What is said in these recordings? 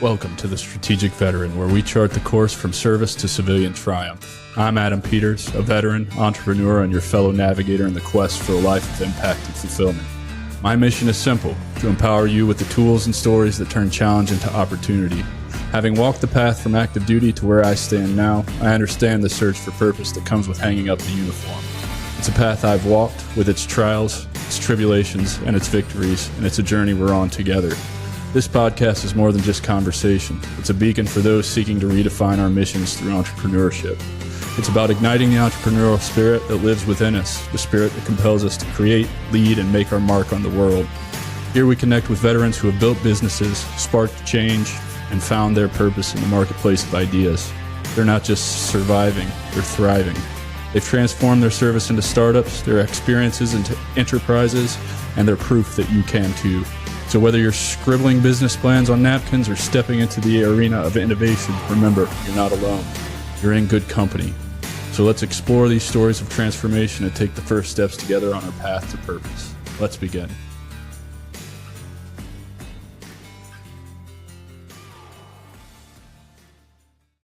Welcome to the Strategic Veteran, where we chart the course from service to civilian triumph. I'm Adam Peters, a veteran, entrepreneur, and your fellow navigator in the quest for a life of impact and fulfillment. My mission is simple, to empower you with the tools and stories that turn challenge into opportunity. Having walked the path from active duty to where I stand now, I understand the search for purpose that comes with hanging up the uniform. It's a path I've walked, with its trials, its tribulations, and its victories, and it's a journey we're on together. This podcast is more than just conversation. It's a beacon for those seeking to redefine our missions through entrepreneurship. It's about igniting the entrepreneurial spirit that lives within us, the spirit that compels us to create, lead, and make our mark on the world. Here we connect with veterans who have built businesses, sparked change, and found their purpose in the marketplace of ideas. They're not just surviving, they're thriving. They've transformed their service into startups, their experiences into enterprises, and they're proof that you can too. So whether you're scribbling business plans on napkins or stepping into the arena of innovation, remember, you're not alone. You're in good company. So let's explore these stories of transformation and take the first steps together on our path to purpose. Let's begin.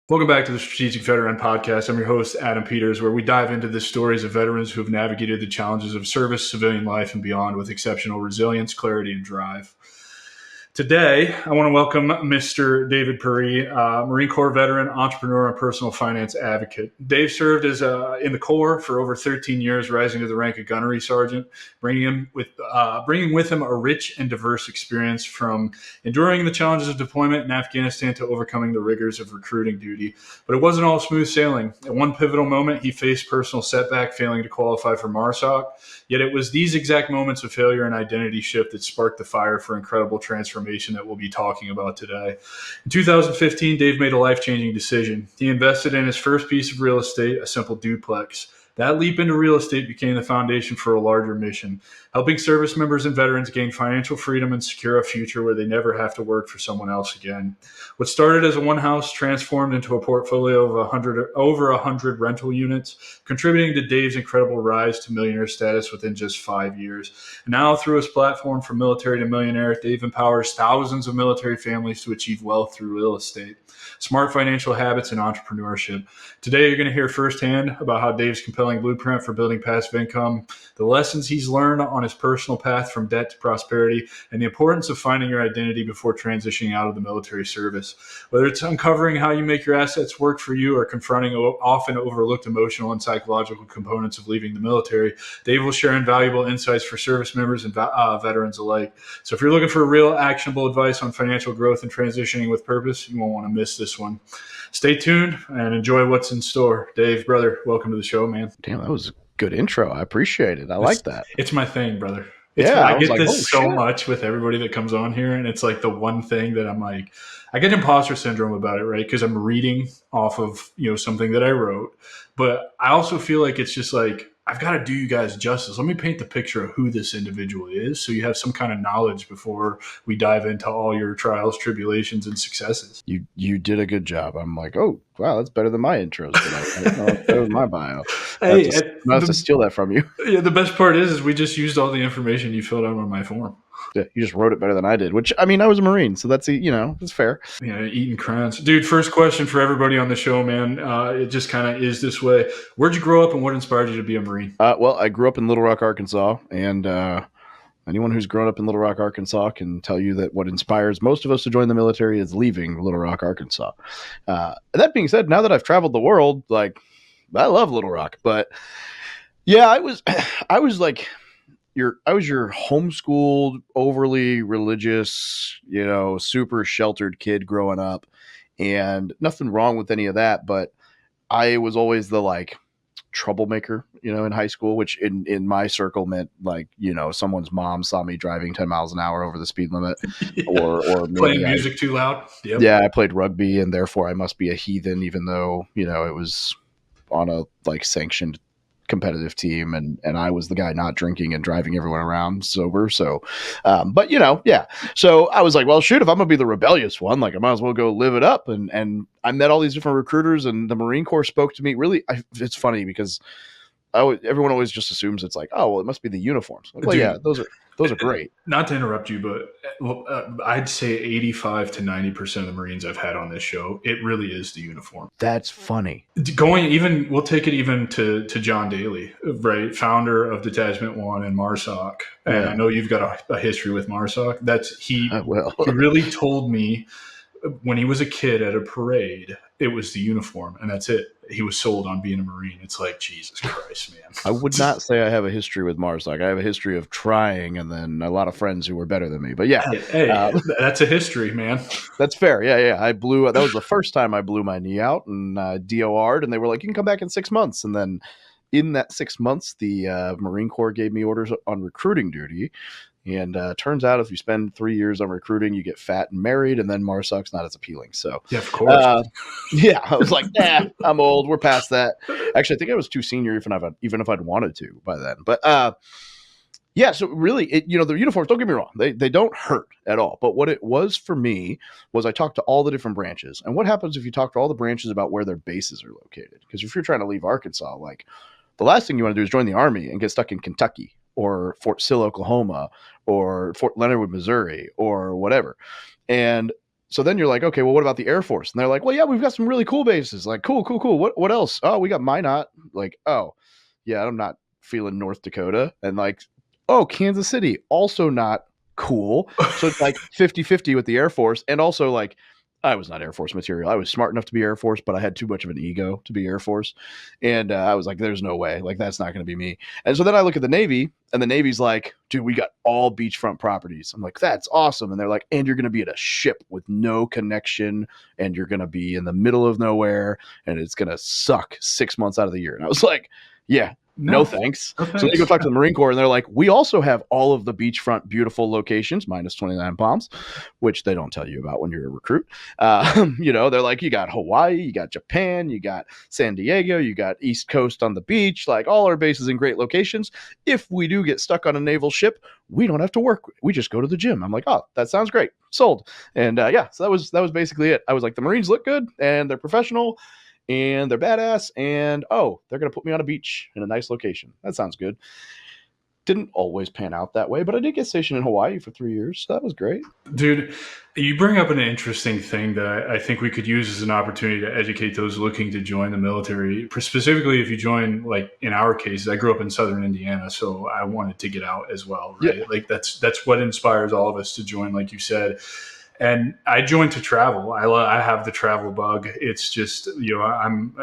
Welcome back to the Strategic Veteran Podcast. I'm your host, Adam Peters, where we dive into the stories of veterans who have navigated the challenges of service, civilian life, and beyond with exceptional resilience, clarity, and drive. Today, I want to welcome Mr. David Puri, Marine Corps veteran, entrepreneur, and personal finance advocate. Dave served as in the Corps for over 13 years, rising to the rank of gunnery sergeant, bringing with him a rich and diverse experience from enduring the challenges of deployment in Afghanistan to overcoming the rigors of recruiting duty. But it wasn't all smooth sailing. At one pivotal moment, he faced personal setback, failing to qualify for MARSOC. Yet it was these exact moments of failure and identity shift that sparked the fire for incredible transformation that we'll be talking about today. In 2015, Dave made a life-changing decision. He invested in his first piece of real estate, a simple duplex. That leap into real estate became the foundation for a larger mission, helping service members and veterans gain financial freedom and secure a future where they never have to work for someone else again. What started as a one house transformed into a portfolio of over 100 rental units, contributing to Dave's incredible rise to millionaire status within just 5 years. And now, through his platform From Military to Millionaire, Dave empowers thousands of military families to achieve wealth through real estate, smart financial habits, and entrepreneurship. Today, you're going to hear firsthand about how Dave's compelling blueprint for building passive income, the lessons he's learned on his personal path from debt to prosperity, and the importance of finding your identity before transitioning out of the military service. Whether it's uncovering how you make your assets work for you or confronting often overlooked emotional and psychological components of leaving the military, Dave will share invaluable insights for service members and veterans alike. So if you're looking for real actionable advice on financial growth and transitioning with purpose, you won't want to miss this one. Stay tuned and enjoy what's in store. Dave, brother, welcome to the show, man. Damn, that was a good intro. I appreciate it. I like that. It's my thing, brother. I get this so much with everybody that comes on here, and it's like the one thing that I'm like, I get imposter syndrome about it, right? Because I'm reading off of, something that I wrote, but I also feel like it's just like, I've got to do you guys justice. Let me paint the picture of who this individual is so you have some kind of knowledge before we dive into all your trials, tribulations, and successes. You did a good job. I'm like, oh, wow, that's better than my intros. That's better than my bio. Hey, I have to steal that from you. Yeah, the best part is we just used all the information you filled out on my form. Yeah, you just wrote it better than I did, which, I mean, I was a Marine, so that's fair. Yeah, eating crayons. Dude, first question for everybody on the show, man. It just kind of is this way. Where'd you grow up and what inspired you to be a Marine? Well, I grew up in Little Rock, Arkansas, and anyone who's grown up in Little Rock, Arkansas can tell you that what inspires most of us to join the military is leaving Little Rock, Arkansas. That being said, now that I've traveled the world, I love Little Rock, but yeah, I was your homeschooled, overly religious, super sheltered kid growing up, and nothing wrong with any of that. But I was always the troublemaker, in high school, which in my circle meant someone's mom saw me driving 10 miles an hour over the speed limit, or playing music too loud. Yep. Yeah, I played rugby, and therefore I must be a heathen, even though it was on a sanctioned competitive team, and I was the guy not drinking and driving everyone around sober. So, but yeah. So I was like, well, shoot, if I'm gonna be the rebellious one, I might as well go live it up. And I met all these different recruiters, and the Marine Corps spoke to me. Really, it's funny because everyone always just assumes it's like, oh, well, it must be the uniforms. Like, well, Dude, yeah, those are great. Not to interrupt you, but I'd say 85 to 90% of the Marines I've had on this show, it really is the uniform. That's funny. We'll take it even to John Daly, right? Founder of Detachment 1 and MARSOC. And I know you've got a history with MARSOC. He really told me when he was a kid at a parade, it was the uniform, and that's it. He was sold on being a Marine. It's like, Jesus Christ, man. I would not say I have a history with MARSOC. I have a history of trying, and then a lot of friends who were better than me. But yeah, that's a history, man. That's fair. Yeah. That was the first time I blew my knee out and DOR'd, and they were like, you can come back in 6 months. And then in that 6 months, the Marine Corps gave me orders on recruiting duty. And turns out if you spend 3 years on recruiting, you get fat and married, and then MARSOC's not as appealing. So yeah, of course. I was like, I'm old. We're past that. Actually, I think I was too senior even if I'd wanted to by then. But so really, the uniforms, don't get me wrong, they don't hurt at all. But what it was for me was I talked to all the different branches. And what happens if you talk to all the branches about where their bases are located? Because if you're trying to leave Arkansas, like the last thing you want to do is join the Army and get stuck in Kentucky or Fort Sill, Oklahoma, or Fort Leonard Wood, Missouri, or whatever. And so then you're like, okay, well, what about the Air Force? And they're like, well, yeah, we've got some really cool bases. Like, cool. What else? Oh, we got Minot. Like, oh, yeah, I'm not feeling North Dakota. And like, oh, Kansas City, also not cool. So it's like 50-50 with the Air Force. And also like, I was not Air Force material. I was smart enough to be Air Force, but I had too much of an ego to be Air Force. And I was like, there's no way. Like, that's not going to be me. And so then I look at the Navy, and the Navy's like, dude, we got all beachfront properties. I'm like, that's awesome. And they're like, and you're going to be at a ship with no connection, and you're going to be in the middle of nowhere, and it's going to suck 6 months out of the year. And I was like, yeah. No thanks. So they go talk to the Marine Corps, and they're like, we also have all of the beachfront beautiful locations, minus 29 palms, which they don't tell you about when you're a recruit. They're like, you got Hawaii, you got Japan, you got San Diego, you got East Coast on the beach, like all our bases in great locations. If we do get stuck on a naval ship, we don't have to work. We just go to the gym. I'm like, oh, that sounds great. Sold. And so that was basically it. I was like, the Marines look good and they're professional. And they're badass, and they're going to put me on a beach in a nice location. That sounds good. Didn't always pan out that way, but I did get stationed in Hawaii for 3 years, so that was great. Dude, you bring up an interesting thing that I think we could use as an opportunity to educate those looking to join the military. Specifically, if you join, like in our case, I grew up in Southern Indiana, so I wanted to get out as well, right? Yeah. Like that's what inspires all of us to join, like you said. And I joined to travel. I have the travel bug. It's just, I'm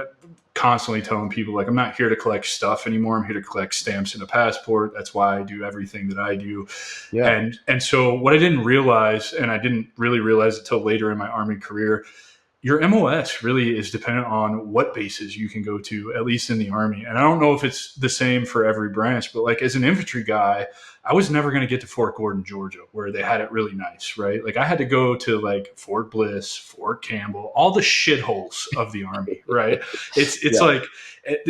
constantly telling people, like, I'm not here to collect stuff anymore. I'm here to collect stamps and a passport. That's why I do everything that I do. Yeah. And so what I didn't realize, and I didn't really realize it till later in my Army career, your MOS really is dependent on what bases you can go to, at least in the Army. And I don't know if it's the same for every branch, but like as an infantry guy, I was never going to get to Fort Gordon, Georgia, where they had it really nice, right? Like I had to go to like Fort Bliss, Fort Campbell, all the shitholes of the Army, right? It's like,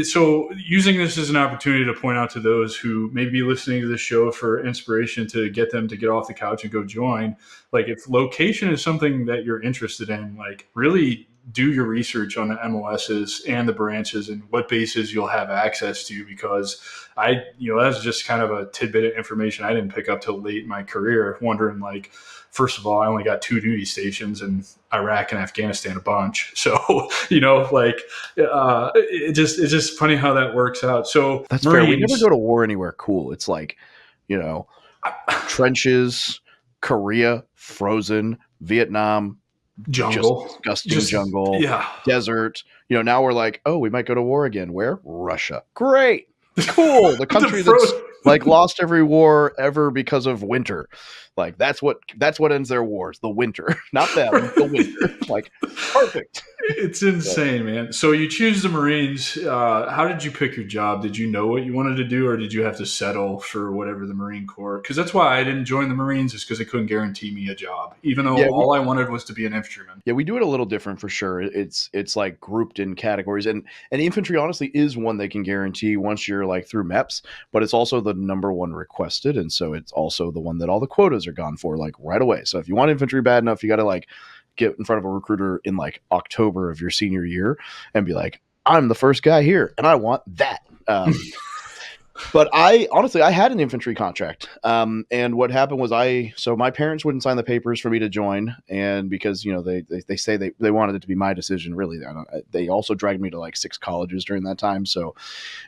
so using this as an opportunity to point out to those who may be listening to this show for inspiration to get them to get off the couch and go join, like if location is something that you're interested in, like really do your research on the MOSs and the branches and what bases you'll have access to, because that's just kind of a tidbit of information I didn't pick up till late in my career, wondering like, first of all, I only got 2 duty stations in Iraq and Afghanistan a bunch. So, it's just funny how that works out. So that's Marines, fair. We never go to war anywhere cool. It's like, trenches, Korea, frozen, Vietnam, jungle, disgusting jungle, desert. Now we're like, oh, we might go to war again. Where? Russia. Great. Cool. The country that's like lost every war ever because of winter. Like that's what ends their wars. The winter, not them. The winter. Like perfect. It's insane, man. So you choose the Marines. How did you pick your job? Did you know what you wanted to do, or did you have to settle for whatever the Marine Corps? Because that's why I didn't join the Marines, is because they couldn't guarantee me a job, even though all I wanted was to be an infantryman. Yeah, we do it a little different for sure. It's like grouped in categories, and infantry honestly is one they can guarantee once you're like through MEPS, but it's also the number one requested, and so it's also the one that all the quotas are gone for like right away. So if you want infantry bad enough, you got to like get in front of a recruiter in like October of your senior year and be like, I'm the first guy here and I want that. But I honestly, I had an infantry contract. And what happened was so my parents wouldn't sign the papers for me to join. And because, they say they wanted it to be my decision, really. They also dragged me to like 6 colleges during that time. So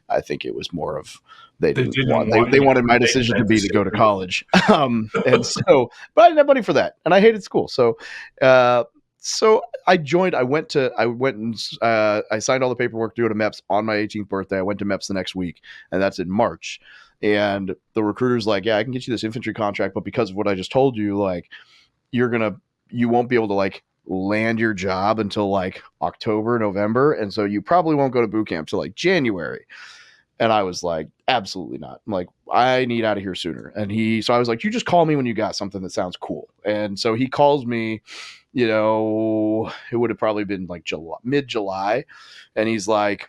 I think it was more of, they wanted my decision to be to go to college. And so, but I didn't have money for that and I hated school. So I joined. I went and I signed all the paperwork to go to MEPS on my 18th birthday. I went to MEPS the next week, and that's in March. And the recruiter's like, "Yeah, I can get you this infantry contract, but because of what I just told you, like, you won't be able to like land your job until like October, November, and so you probably won't go to boot camp till like January." And I was like, absolutely not. I'm like, I need out of here sooner. So I was like, you just call me when you got something that sounds cool. And so he calls me, it would have probably been like mid-July. And he's like,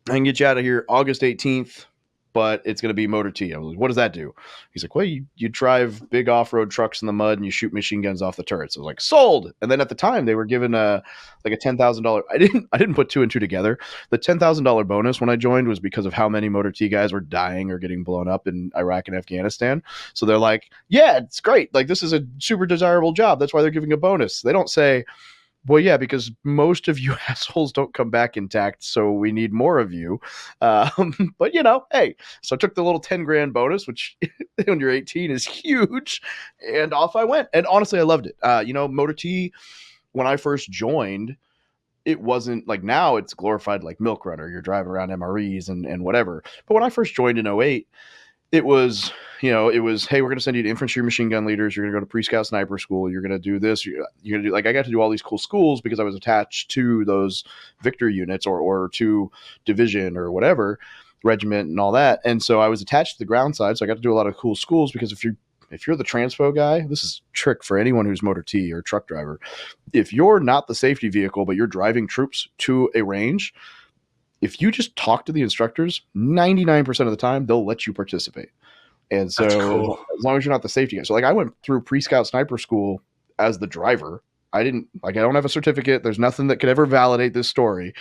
I can get you out of here August 18th, but it's going to be motor T. I was like, what does that do? He's like, well, you drive big off-road trucks in the mud and you shoot machine guns off the turrets. I was like, sold. And then at the time they were given a $10,000. I didn't put 2 and 2 together. The $10,000 bonus when I joined was because of how many motor T guys were dying or getting blown up in Iraq and Afghanistan. So they're like, yeah, it's great. Like, this is a super desirable job. That's why they're giving a bonus. They don't say, well, yeah, because most of you assholes don't come back intact, so we need more of you. But hey, so I took the little 10 grand bonus, which when you're 18 is huge, and off I went. And honestly, I loved it. Motor T, when I first joined, it wasn't like now it's glorified like milk runner. You're driving around MREs and whatever. But when I first joined in 08, it was, hey, we're going to send you to infantry machine gun leaders. You're going to go to pre-scout sniper school. You're going to do this. You're going to do, like, I got to do all these cool schools because I was attached to those Victor units or to division or whatever, regiment and all that. And so I was attached to the ground side. So I got to do a lot of cool schools because if you're the transpo guy, this is a trick for anyone who's motor T or truck driver. If you're not the safety vehicle, but you're driving troops to a range, if you just talk to the instructors, 99% of the time, they'll let you participate. And so cool. As long as you're not the safety guy. So like I went through pre-scout sniper school as the driver. I don't have a certificate. There's nothing that could ever validate this story.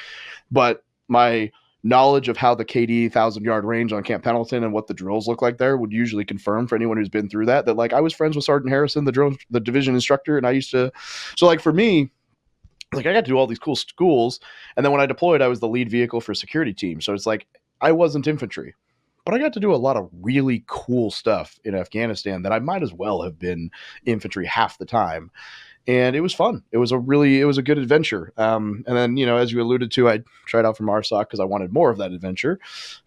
But my knowledge of how the KD 1,000-yard range on Camp Pendleton and what the drills look like there would usually confirm for anyone who's been through that like I was friends with Sergeant Harrison, the division instructor. And I used to, so like for me, like I got to do all these cool schools. And then when I deployed, I was the lead vehicle for security team. So it's like, I wasn't infantry, but I got to do a lot of really cool stuff in Afghanistan that I might as well have been infantry half the time. And it was fun. It was a good adventure. And then, as you alluded to, I tried out for MARSOC because I wanted more of that adventure.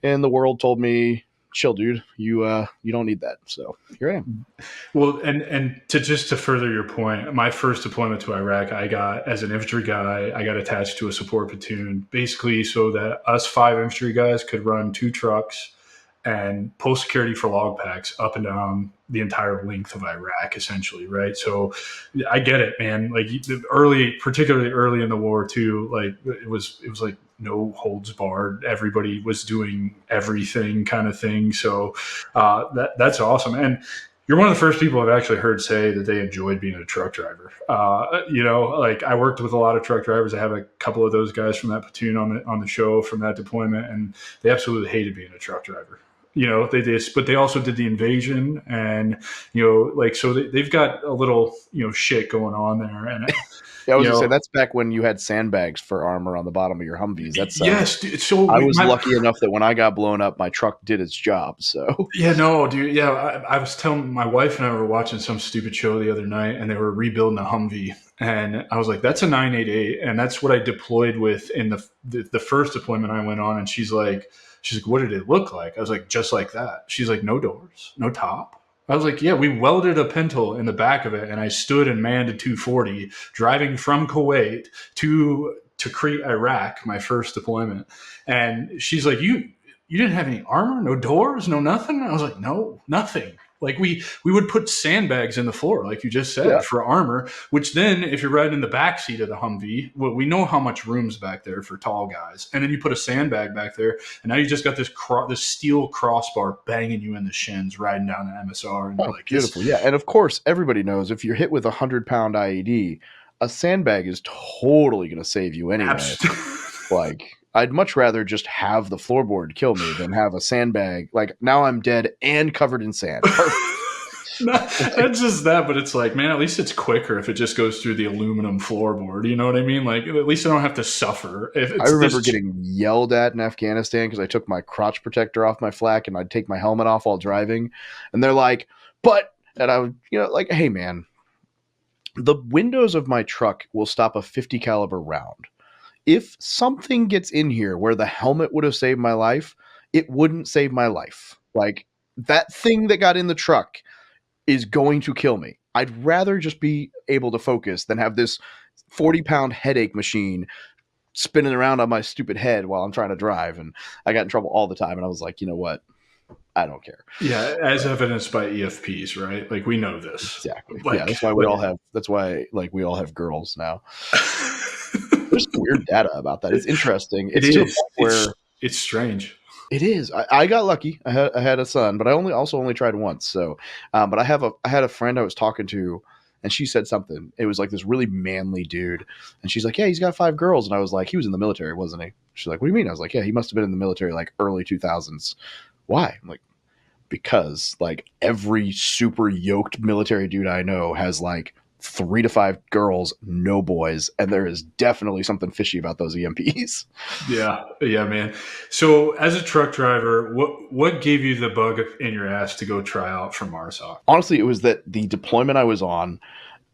And the world told me, chill, dude, you don't need that. So here I am. Well, and to further your point, my first deployment to Iraq, I got as an infantry guy, I got attached to a support platoon, basically so that us 5 infantry guys could run 2 trucks and post security for log packs up and down the entire length of Iraq, essentially, right? So I get it, man. Like particularly early in the war too, like it was like no holds barred. Everybody was doing everything kind of thing. So that's awesome. And you're one of the first people I've actually heard say that they enjoyed being a truck driver. Like I worked with a lot of truck drivers. I have a couple of those guys from that platoon on the show from that deployment, and they absolutely hated being a truck driver. But they also did the invasion, and so they've got a little shit going on there. And yeah, I was gonna say that's back when you had sandbags for armor on the bottom of your Humvees. That's yes. Dude, so I was lucky enough that when I got blown up, my truck did its job. So yeah, no, dude. Yeah, I was telling my wife and I were watching some stupid show the other night, and they were rebuilding a Humvee, and I was like, "That's a 988," and that's what I deployed with in the first deployment I went on. And she's like, what did it look like? I was like, just like that. She's like, no doors, no top. I was like, yeah, we welded a pintle in the back of it, and I stood and manned a 240 driving from Kuwait to Crete, Iraq, my first deployment. And she's like, you didn't have any armor, no doors, no nothing? I was like, no, nothing. Like we would put sandbags in the floor, like you just said, for armor, which then if you're riding in the back seat of the Humvee, well, we know how much room's back there for tall guys. And then you put a sandbag back there, and now you just got this steel crossbar banging you in the shins riding down the MSR. And like, beautiful. Yeah. And of course, everybody knows if you're hit with a 100-pound IED, a sandbag is totally going to save you anyway. Like, I'd much rather just have the floorboard kill me than have a sandbag. Like now I'm dead and covered in sand. Perfect. Not just that, but it's like, man, at least it's quicker if it just goes through the aluminum floorboard. You know what I mean? Like, at least I don't have to suffer. If I it's remember this, getting yelled at in Afghanistan because I took my crotch protector off my flak and I'd take my helmet off while driving. And they're like, and I would, like, hey man, the windows of my truck will stop a 50 caliber round. If something gets in here where the helmet would have saved my life, it wouldn't save my life. Like that thing that got in the truck is going to kill me. I'd rather just be able to focus than have this 40-pound headache machine spinning around on my stupid head while I'm trying to drive. And I got in trouble all the time. And I was like, you know what? I don't care. yeah, as evidenced by EFPs, right? Like we know this. Exactly. Like, yeah, that's why we all have girls now. There's some weird data about that. It's interesting. It's strange. It is. I got lucky. I had a son, but I only tried once. So, but I had a friend I was talking to, and she said something. It was like this really manly dude, and she's like, "Yeah, he's got 5 girls," and I was like, "He was in the military, wasn't he?" She's like, "What do you mean?" I was like, "Yeah, he must have been in the military like early 2000s." Why? I'm like, because like every super yoked military dude I know has like 3 to 5 girls, no boys, and there is definitely something fishy about those EMPs. Yeah, man. So, as a truck driver, what gave you the bug in your ass to go try out for MARSOC? Honestly, it was that the deployment I was on,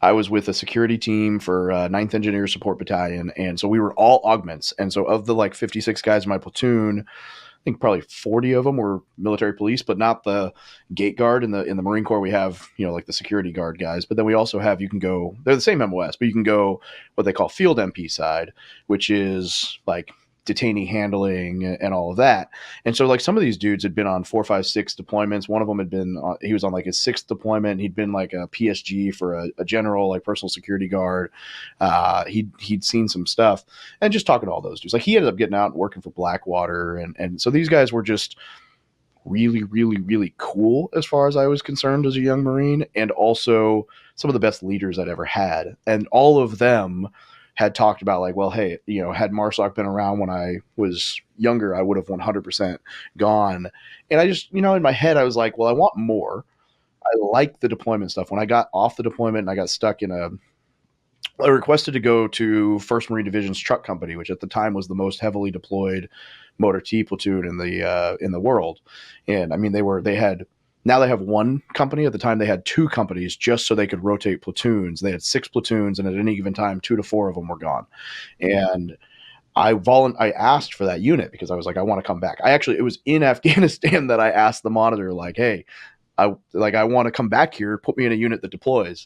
I was with a security team for 9th Engineer Support Battalion, and so we were all augments. And so, of the like 56 guys in my platoon, I think probably 40 of them were military police, but not the gate guard. In the Marine Corps, we have, like the security guard guys, but then we also have, they're the same MOS, but you can go what they call field MP side, which is like detainee handling and all of that. And so like some of these dudes had been on 4, 5, 6 deployments. One of them he was on like his 6th deployment. He'd been like a PSG for a general, like personal security guard. He'd seen some stuff, and just talking to all those dudes, like he ended up getting out and working for Blackwater. And so these guys were just really, really, really cool as far as I was concerned as a young Marine, and also some of the best leaders I'd ever had. And all of them had talked about like, well, hey, had MARSOC been around when I was younger, I would have 100% gone. And I just, in my head, I was like, well, I want more. I like the deployment stuff. When I got off the deployment and I got stuck I requested to go to 1st Marine Division's truck company, which at the time was the most heavily deployed motor T platoon in the world. And I mean, now they have one company. At the time, they had 2 companies just so they could rotate platoons. They had 6 platoons, and at any given time, 2 to 4 of them were gone. And I asked for that unit because I was like, I want to come back. It was in Afghanistan that I asked the monitor, like, hey, I want to come back here, put me in a unit that deploys,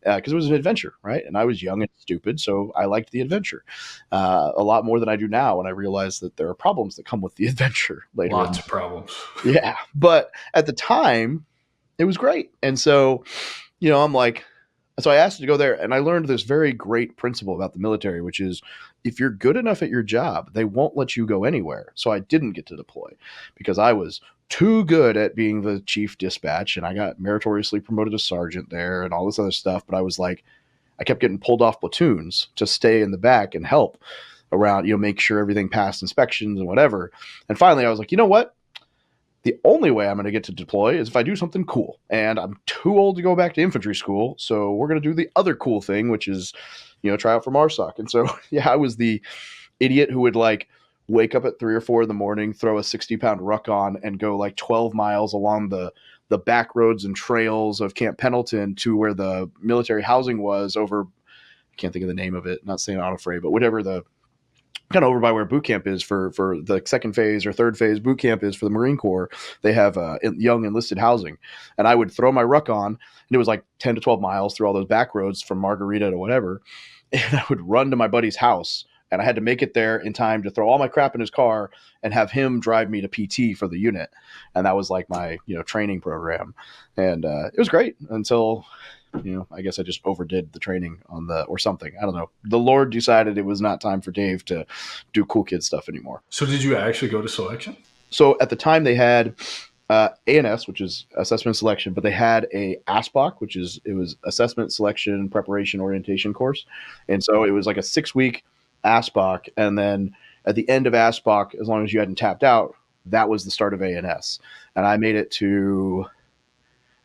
because it was an adventure, right? And I was young and stupid, so I liked the adventure a lot more than I do now when I realize that there are problems that come with the adventure later. Lots of problems. Yeah, but at the time, it was great. And so, I'm like, so I asked to go there, and I learned this very great principle about the military, which is if you're good enough at your job, they won't let you go anywhere. So I didn't get to deploy because I was too good at being the chief dispatch, and I got meritoriously promoted to sergeant there and all this other stuff. But I was like, I kept getting pulled off platoons to stay in the back and help around, make sure everything passed inspections and whatever. And finally I was like, you know what? The only way I'm going to get to deploy is if I do something cool, and I'm too old to go back to infantry school. So we're going to do the other cool thing, which is, try out for MARSOC. And so, yeah, I was the idiot who would like wake up at 3 or 4 in the morning, throw a 60-pound ruck on, and go like 12 miles along the back roads and trails of Camp Pendleton to where the military housing was over. I can't think of the name of it. Not saying Onofray, but whatever the kind of over by where boot camp is for the 2nd phase or 3rd phase boot camp is for the Marine Corps. They have young enlisted housing, and I would throw my ruck on, and it was like 10 to 12 miles through all those back roads from Margarita to whatever. And I would run to my buddy's house, and I had to make it there in time to throw all my crap in his car and have him drive me to PT for the unit. And that was like my, training program. And it was great until, I guess I just overdid the training or something. I don't know. The Lord decided it was not time for Dave to do cool kid stuff anymore. So did you actually go to selection? So at the time they had ANS, which is assessment selection, but they had a ASPOC, it was assessment selection preparation orientation course. And so it was like a 6-week ASPOC, and then at the end of ASPOC, as long as you hadn't tapped out, that was the start of ANS. And I made it to, I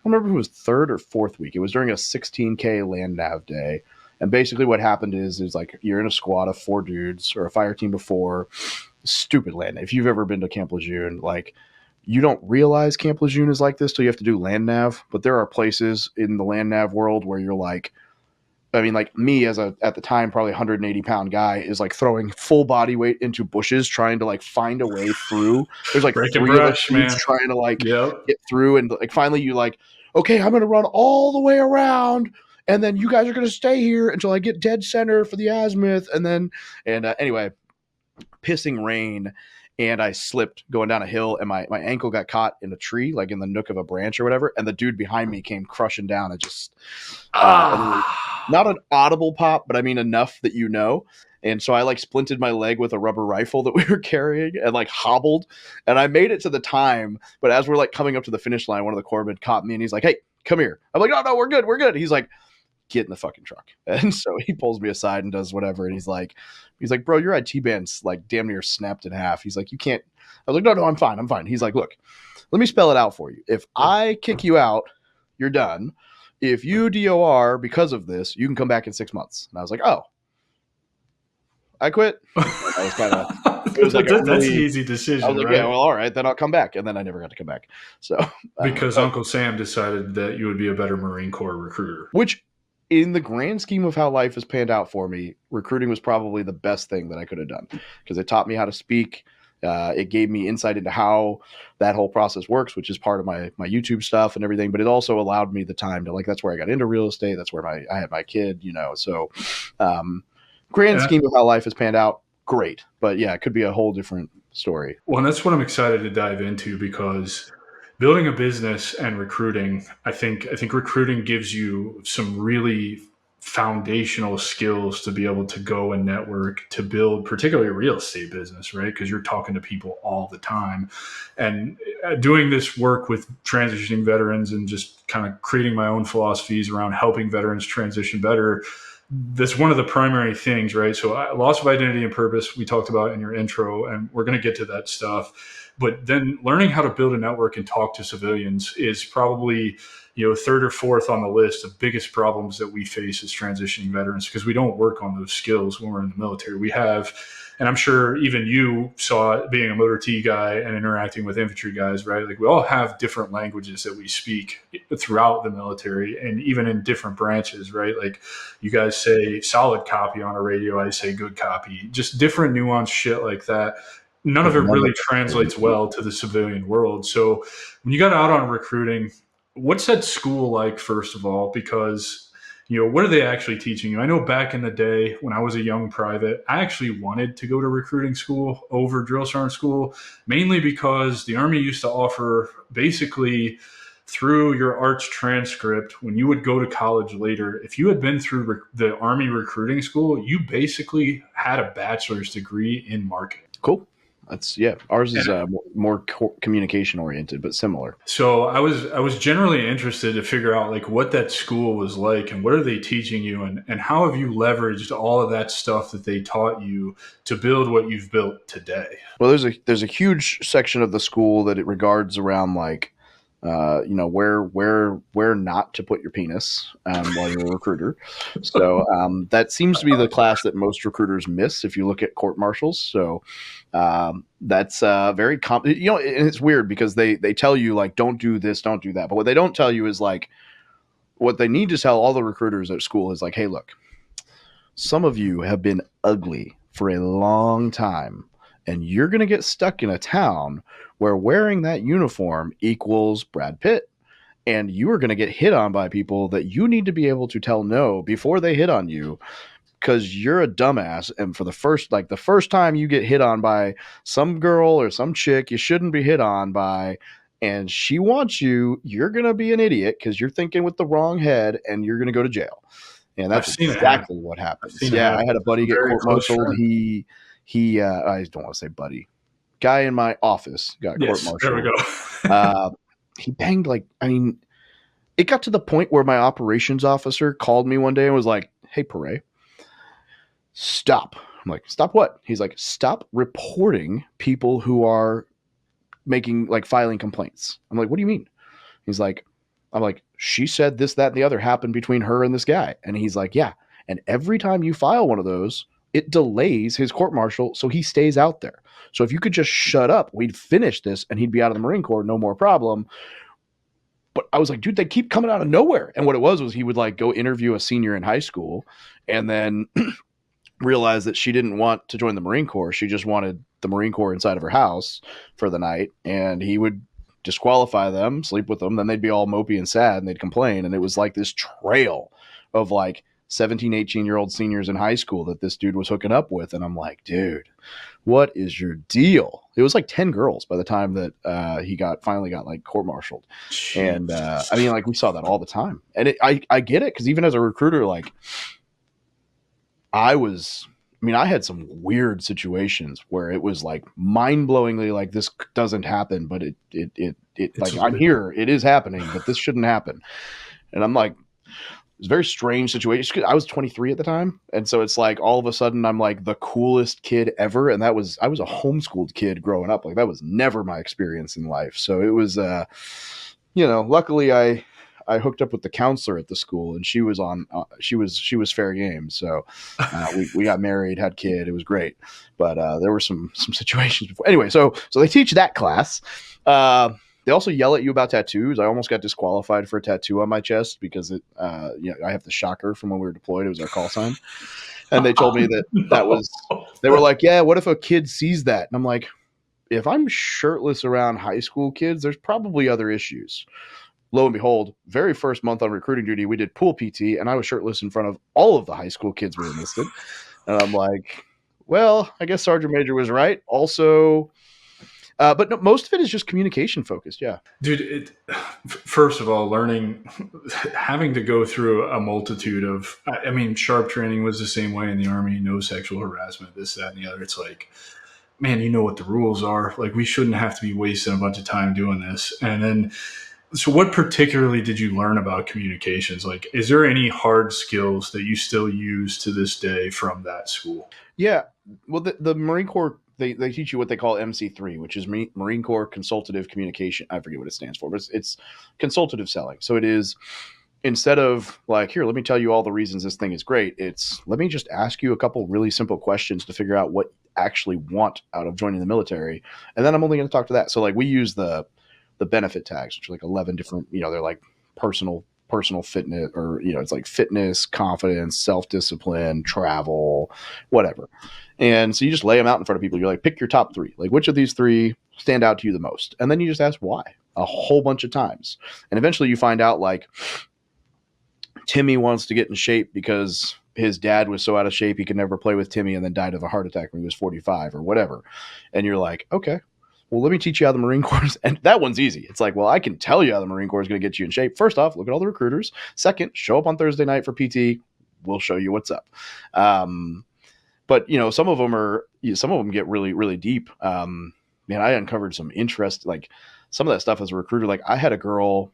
don't remember if it was third or fourth week. It was during a 16K land nav day. And basically what happened is like you're in a squad of 4 dudes or a fire team of 4. Stupid land. If you've ever been to Camp Lejeune, like you don't realize Camp Lejeune is like this till you have to do land nav. But there are places in the land nav world where you're like, I mean, like me as at the time, probably 180-pound guy is like throwing full body weight into bushes, trying to like find a way through. There's like Breaking 3 brush, of us man. trying to like Yep. get through. And like finally you like, okay, I'm going to run all the way around. And then you guys are going to stay here until I get dead center for the azimuth. And then, anyway, pissing rain. And I slipped going down a hill and my ankle got caught in a tree, like in the nook of a branch or whatever. And the dude behind me came crushing down and just, not an audible pop, but I mean enough that you know. And so I like splinted my leg with a rubber rifle that we were carrying and like hobbled. And I made it to the time. But as we're like coming up to the finish line, one of the corpsmen caught me and he's like, hey, come here. I'm like, no, we're good. He's like, get in the fucking truck. And so he pulls me aside and does whatever. And he's like, bro, your IT band's like damn near snapped in half. He's like, you can't. I was like, no, I'm fine. He's like, look, let me spell it out for you. If I kick you out, you're done. If you DOR because of this, you can come back in 6 months. And I was like, oh, I quit. I was kind of, it was like that's an easy decision. I was like, right? yeah, well, all right, then I'll come back. And then I never got to come back. So because Uncle Sam decided that you would be a better Marine Corps recruiter, which in the grand scheme of how life has panned out for me, recruiting was probably the best thing that I could have done because it taught me how to speak. It gave me insight into how that whole process works, which is part of my YouTube stuff and everything. But it also allowed me the time to like, that's where I got into real estate. That's where I had my kid, you know, so grand scheme of how life has panned out. Great. But yeah, it could be a whole different story. Well, and that's what I'm excited to dive into because building a business and recruiting, I think recruiting gives you some really foundational skills to be able to go and network to build particularly a real estate business, right? Because you're talking to people all the time. And doing this work with transitioning veterans and just kind of creating my own philosophies around helping veterans transition better, that's one of the primary things, right? So loss of identity and purpose, we talked about in your intro, and we're going to get to that stuff. But then learning how to build a network and talk to civilians is probably, third or fourth on the list of biggest problems that we face as transitioning veterans because we don't work on those skills when we're in the military. We have, and I'm sure even you saw it being a motor T guy and interacting with infantry guys, right? Like we all have different languages that we speak throughout the military and even in different branches, right? Like you guys say solid copy on a radio, I say good copy, just different nuanced shit like that. None of it really translates well to the civilian world. So when you got out on recruiting, what's that school like, first of all? Because, what are they actually teaching you? I know back in the day when I was a young private, I actually wanted to go to recruiting school over drill sergeant school, mainly because the Army used to offer basically through your arts transcript, when you would go to college later, if you had been through the Army recruiting school, you basically had a bachelor's degree in marketing. Cool. Ours is more communication oriented, but similar. So I was generally interested to figure out like what that school was like and what are they teaching you and how have you leveraged all of that stuff that they taught you to build what you've built today? Well, there's a huge section of the school that it regards around like, where not to put your penis while you're a recruiter. So that seems to be the class that most recruiters miss if you look at court martials. So that's very and it's weird because they tell you like, don't do this, don't do that. But what they don't tell you is like, what they need to tell all the recruiters at school is like, hey, look, some of you have been ugly for a long time and you're going to get stuck in a town where wearing that uniform equals Brad Pitt. And you are going to get hit on by people that you need to be able to tell no before they hit on you because you're a dumbass. And for the first time you get hit on by some girl or some chick you shouldn't be hit on by, and she wants you, you're going to be an idiot because you're thinking with the wrong head and you're going to go to jail. And that's exactly what happens. Yeah, I had a buddy get court-martialed. He I don't want to say buddy. Guy in my office got court-martialed. There we go. He banged it got to the point where my operations officer called me one day and was like, hey, Perret, stop I'm like, stop what? He's like, stop reporting people who are making like filing complaints. I'm like, what do you mean? He's like, I'm like, she said this, that, and the other happened between her and this guy. And he's like, yeah. And every time you file one of those, it delays his court martial. So he stays out there. So if you could just shut up, we'd finish this and he'd be out of the Marine Corps. No more problem. But I was like, dude, they keep coming out of nowhere. And what it was he would like go interview a senior in high school and then realize that she didn't want to join the Marine Corps. She just wanted the Marine Corps inside of her house for the night. And he would disqualify them, sleep with them. Then they'd be all mopey and sad and they'd complain. And it was like this trail of like 17, 18-year-old seniors in high school that this dude was hooking up with. And I'm like, dude, what is your deal? It was like 10 girls by the time that he finally got like court-martialed. And I mean, like we saw that all the time. And I get it. Cause even as a recruiter, like I had some weird situations where it was like mind-blowingly like this doesn't happen, but it like I'm here, it is happening, but this shouldn't happen. And I'm like, it's a very strange situation. I was 23 at the time. And so it's like all of a sudden I'm like the coolest kid ever. And I was a homeschooled kid growing up. Like that was never my experience in life. So it was, luckily I hooked up with the counselor at the school and she was fair game. So we got married, had kid. It was great. But there were some situations before. Anyway, so they teach that class. They also yell at you about tattoos. I almost got disqualified for a tattoo on my chest because I have the shocker from when we were deployed. It was our call sign. And they told me they were like, yeah, what if a kid sees that? And I'm like, if I'm shirtless around high school kids, there's probably other issues. Lo and behold, very first month on recruiting duty, we did pool PT and I was shirtless in front of all of the high school kids we enlisted. And I'm like, well, I guess Sergeant Major was right. Also, but no, most of it is just communication focused. Yeah. Dude, first of all, having to go through a multitude of, sharp training was the same way in the Army, no sexual harassment, this, that, and the other. It's like, man, you know what the rules are. Like we shouldn't have to be wasting a bunch of time doing this. And then, so what particularly did you learn about communications? Like, is there any hard skills that you still use to this day from that school? Yeah. Well, the Marine Corps, they teach you what they call MC3, which is Marine Corps Consultative Communication. I forget what it stands for, but it's consultative selling. So it is, instead of like, here, let me tell you all the reasons this thing is great. It's let me just ask you a couple really simple questions to figure out what you actually want out of joining the military. And then I'm only going to talk to that. So like we use the benefit tags, which are like 11 different, they're like personal fitness, or, it's like fitness, confidence, self-discipline, travel, whatever. And so you just lay them out in front of people. You're like, pick your top 3. Like, which of these 3 stand out to you the most? And then you just ask why a whole bunch of times. And eventually you find out like Timmy wants to get in shape because his dad was so out of shape he could never play with Timmy and then died of a heart attack when he was 45 or whatever. And you're like, okay, well, let me teach you how the Marine Corps is. And that one's easy. It's like, well, I can tell you how the Marine Corps is going to get you in shape. First off, look at all the recruiters. Second, show up on Thursday night for PT. We'll show you what's up. But some of them get really, really deep. Man, I uncovered some interest, like some of that stuff as a recruiter. Like I had a girl,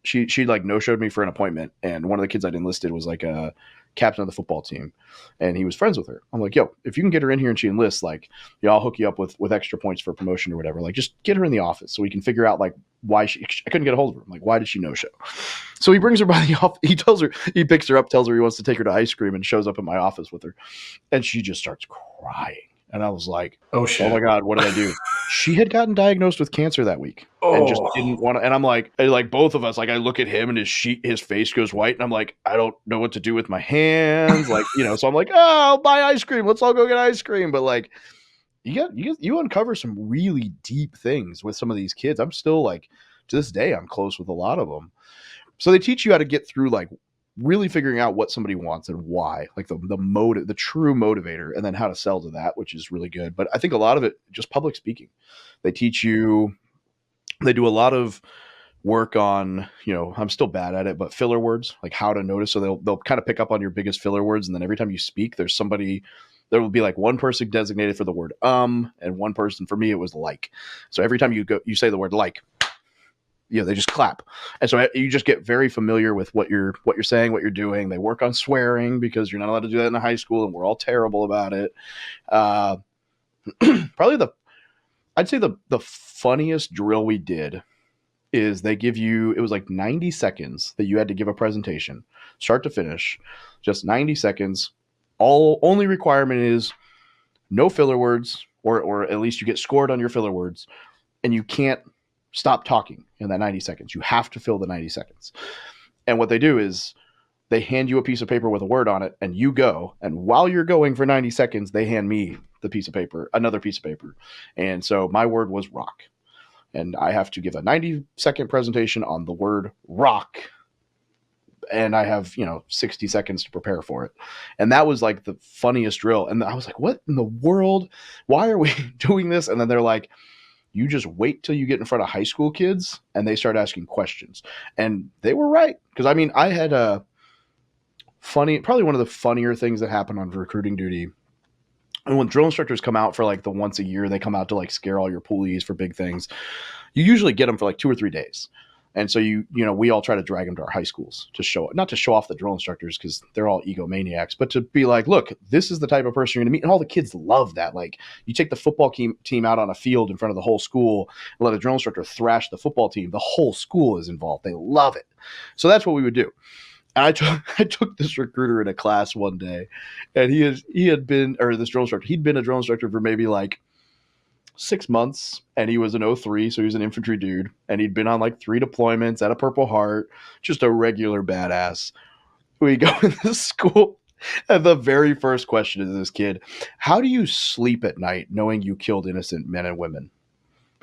she like no-showed me for an appointment. And one of the kids I'd enlisted was like a captain of the football team. And he was friends with her. I'm like, yo, if you can get her in here and she enlists, like, I'll hook you up with extra points for promotion or whatever. Like, just get her in the office so we can figure out like why I couldn't get a hold of her. I'm like, why did she no show? So he brings her by the office. He picks her up, tells her he wants to take her to ice cream, and shows up at my office with her. And she just starts crying. And I was like, oh shit, oh my God, what did I do? She had gotten diagnosed with cancer that week and just didn't want to. And I'm like both of us, like I look at him and his face goes white and I'm like, I don't know what to do with my hands. Like, so I'm like, oh, I'll buy ice cream. Let's all go get ice cream. But like, you uncover some really deep things with some of these kids. I'm still like, to this day, I'm close with a lot of them. So they teach you how to get through like really figuring out what somebody wants and why, like the motive, the true motivator, and then how to sell to that, which is really good. But I think a lot of it, just public speaking. They do a lot of work on, I'm still bad at it, but filler words, like how to notice. So they'll kind of pick up on your biggest filler words. And then every time you speak, there will be like one person designated for the word, and one person, for me, it was like. So every time you say the word like, they just clap. And so you just get very familiar with what you're saying, what you're doing. They work on swearing because you're not allowed to do that in high school, and we're all terrible about it. Probably I'd say the funniest drill we did is they give you, it was like 90 seconds that you had to give a presentation, start to finish, just 90 seconds. Only requirement is no filler words, or at least you get scored on your filler words, and you can't stop talking in that 90 seconds. You have to fill the 90 seconds. And what they do is they hand you a piece of paper with a word on it, and you go. And while you're going for 90 seconds, they hand me the piece of paper, another piece of paper. And so my word was rock. And I have to give a 90-second presentation on the word rock. And I have, 60 seconds to prepare for it. And that was like the funniest drill. And I was like, what in the world? Why are we doing this? And then they're like, you just wait till you get in front of high school kids and they start asking questions. And they were right. Because I had probably one of the funnier things that happened on recruiting duty. And when drill instructors come out for like the once a year, they come out to like scare all your poolies for big things. You usually get them for like 2 or 3 days. And so we all try to drag them to our high schools to not to show off the drill instructors because they're all egomaniacs, but to be like, look, this is the type of person you're going to meet. And all the kids love that. Like, you take the football team out on a field in front of the whole school and let a drill instructor thrash the football team. The whole school is involved. They love it. So that's what we would do. And I took this recruiter in a class one day, and he had been, or this drill instructor, he'd been a drill instructor for maybe like 6 months, and he was an 03, so he was an infantry dude, and he'd been on like 3 deployments at a Purple Heart, just a regular badass. We go in this school, and the very first question is this kid, how do you sleep at night knowing you killed innocent men and women?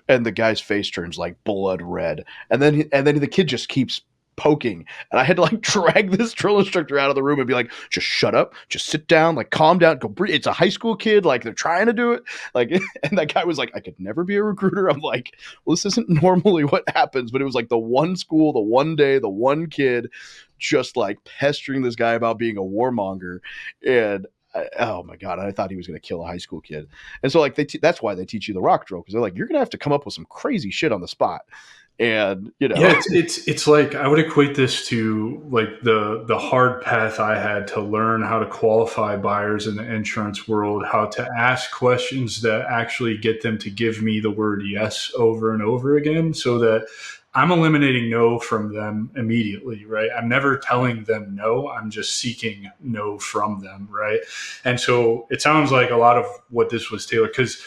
And the guy's face turns like blood red, and then the kid just keeps poking, and I had to like drag this drill instructor out of the room and be like, just shut up, just sit down, like calm down, go breathe. It's a high school kid, like they're trying to do it, like. And that guy was like, I could never be a recruiter. I'm like, well, this isn't normally what happens, but it was like the one school, the one day, the one kid just like pestering this guy about being a warmonger. And oh my God, I thought he was going to kill a high school kid. And so like that's why they teach you the rock drill, because they're like, you're going to have to come up with some crazy shit on the spot. And yeah, it's like, I would equate this to like the hard path I had to learn how to qualify buyers in the insurance world, how to ask questions that actually get them to give me the word yes over and over again, so that I'm eliminating no from them immediately, right? I'm never telling them no. I'm just seeking no from them, right? And so it sounds like a lot of what this was tailored, because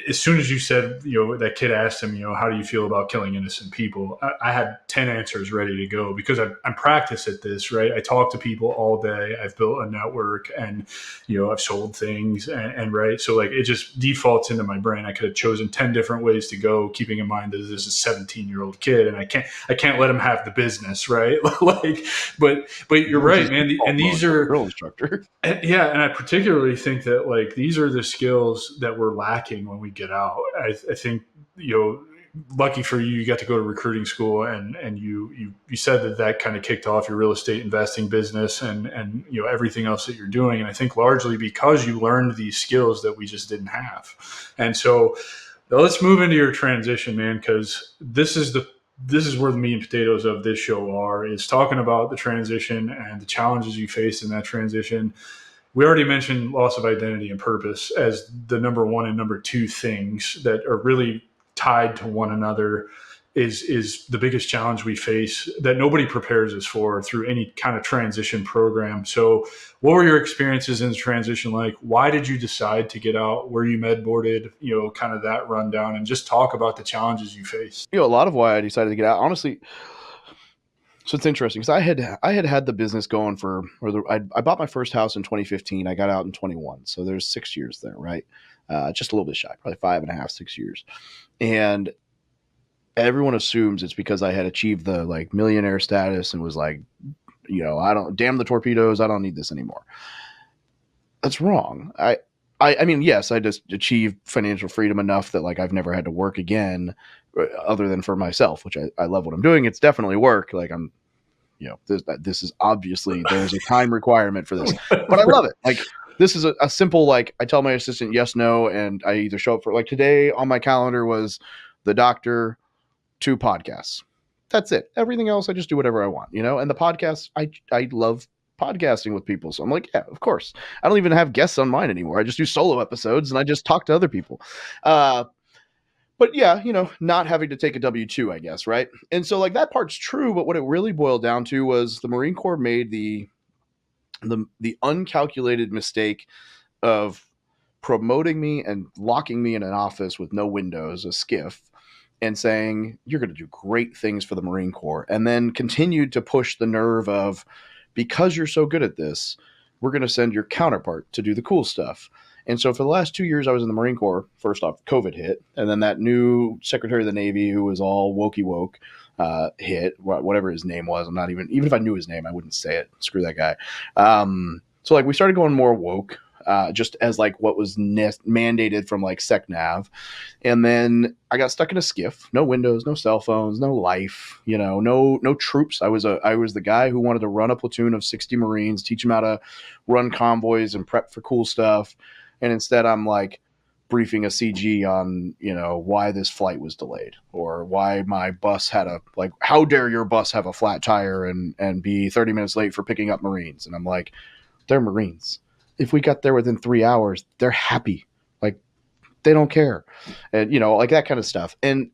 as soon as you said, that kid asked him, how do you feel about killing innocent people? I had 10 answers ready to go, because I'm practiced at this, right? I talk to people all day. I've built a network, and, I've sold things, and right. So like, it just defaults into my brain. I could have chosen 10 different ways to go, keeping in mind that this is a 17-year-old kid, and I can't let him have the business, right? Like, but you're right, man. And these are drill instructor. Yeah. And I particularly think that like, these are the skills that we're lacking when we get out. I think, lucky for you, you got to go to recruiting school, and you said that kind of kicked off your real estate investing business and everything else that you're doing. And I think largely because you learned these skills that we just didn't have. And so let's move into your transition, man, because this is where the meat and potatoes of this show is talking about the transition and the challenges you faced in that transition. We already mentioned loss of identity and purpose as the number one and number two things that are really tied to one another, is the biggest challenge we face that nobody prepares us for through any kind of transition program. So what were your experiences in the transition like? Why did you decide to get out? Were you med boarded? Kind of that rundown, and just talk about the challenges you faced. A lot of why I decided to get out, honestly. So it's interesting, because I had the business going I bought my first house in 2015. I got out in 21. So there's 6 years there, right? Just a little bit shy, probably 5.5, 6 years. And everyone assumes it's because I had achieved the like millionaire status and was like, damn the torpedoes, I don't need this anymore. That's wrong. I mean, yes, I just achieved financial freedom enough that like I've never had to work again, other than for myself, which I love what I'm doing. It's definitely work. Like I'm, this is obviously, there's a time requirement for this, but I love it. Like, this is a simple, like, I tell my assistant yes, no, and I either show up for, like, today on my calendar was the doctor, 2 podcasts. That's it. Everything else, I just do whatever I want, you know? And the podcast, I love podcasting with people. So I'm like, yeah, of course. I don't even have guests on mine anymore. I just do solo episodes and I just talk to other people. But yeah, you know, not having to take a W-2, I guess, right? And so like that part's true, but what it really boiled down to was the Marine Corps made the uncalculated mistake of promoting me and locking me in an office with no windows, a skiff, and saying, you're going to do great things for the Marine Corps. And then continued to push the nerve of, because you're so good at this, we're going to send your counterpart to do the cool stuff. And so for the last 2 years I was in the Marine Corps, first off, COVID hit. And then that new Secretary of the Navy who was all wokey woke hit, whatever his name was. I'm not even if I knew his name, I wouldn't say it. Screw that guy. So like we started going more woke, just as like what was mandated from like SecNav. And then I got stuck in a skiff, no windows, no cell phones, no life, you know, no troops. I was the guy who wanted to run a platoon of 60 Marines, teach them how to run convoys and prep for cool stuff. And instead I'm like briefing a CG on, you know, why this flight was delayed or why my bus had how dare your bus have a flat tire and be 30 minutes late for picking up Marines. And I'm like, they're Marines. If we got there within 3 hours, they're happy. Like they don't care. And, you know, like that kind of stuff. And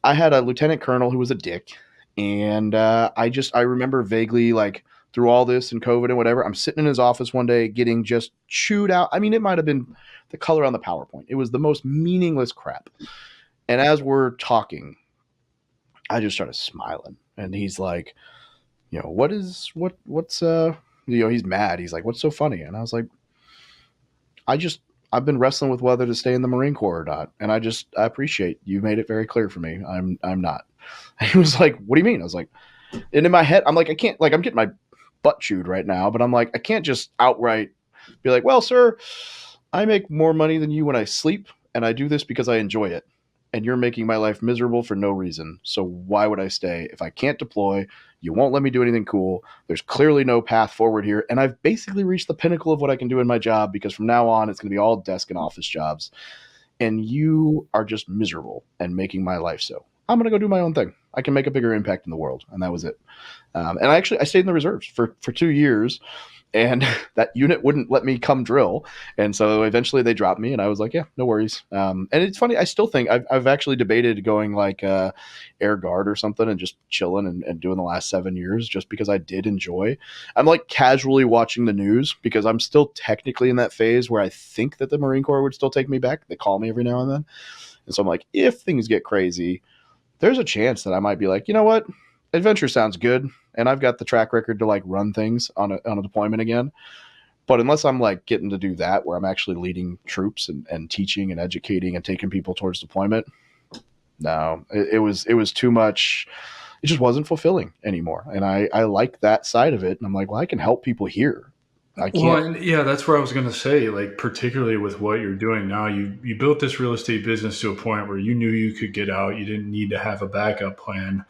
I had a lieutenant colonel who was a dick. And I remember vaguely like through all this and COVID and whatever, I'm sitting in his office one day getting just chewed out. I mean, it might've been the color on the PowerPoint. It was the most meaningless crap. And as we're talking, I just started smiling and he's like, you know, what's you know, he's mad. He's like, what's so funny? And I was like, I've been wrestling with whether to stay in the Marine Corps or not. And I appreciate you made it very clear for me. I'm not. And he was like, what do you mean? I was like, and in my head, I'm like, I can't, like, I'm getting my butt chewed right now, but I'm like, I can't just outright be like, well, sir, I make more money than you when I sleep. And I do this because I enjoy it. And you're making my life miserable for no reason. So why would I stay? If I can't deploy, you won't let me do anything cool. There's clearly no path forward here. And I've basically reached the pinnacle of what I can do in my job because from now on, it's going to be all desk and office jobs. And you are just miserable and making my life so. I'm going to go do my own thing. I can make a bigger impact in the world. And that was it. And I stayed in the reserves for 2 years. And that unit wouldn't let me come drill. And so eventually they dropped me and I was like, yeah, no worries. And it's funny. I still think I've actually debated going like air guard or something and just chilling and doing the last 7 years just because I did enjoy. I'm like casually watching the news because I'm still technically in that phase where I think that the Marine Corps would still take me back. They call me every now and then. And so I'm like, if things get crazy, there's a chance that I might be like, you know what? Adventure sounds good. And I've got the track record to like run things on a deployment again. But unless I'm like getting to do that where I'm actually leading troops and teaching and educating and taking people towards deployment, no, it was too much. It just wasn't fulfilling anymore. And I like that side of it. And I'm like, well, I can help people here. I can't. Well, and yeah, that's where I was going to say, like, particularly with what you're doing now, you built this real estate business to a point where you knew you could get out. You didn't need to have a backup plan.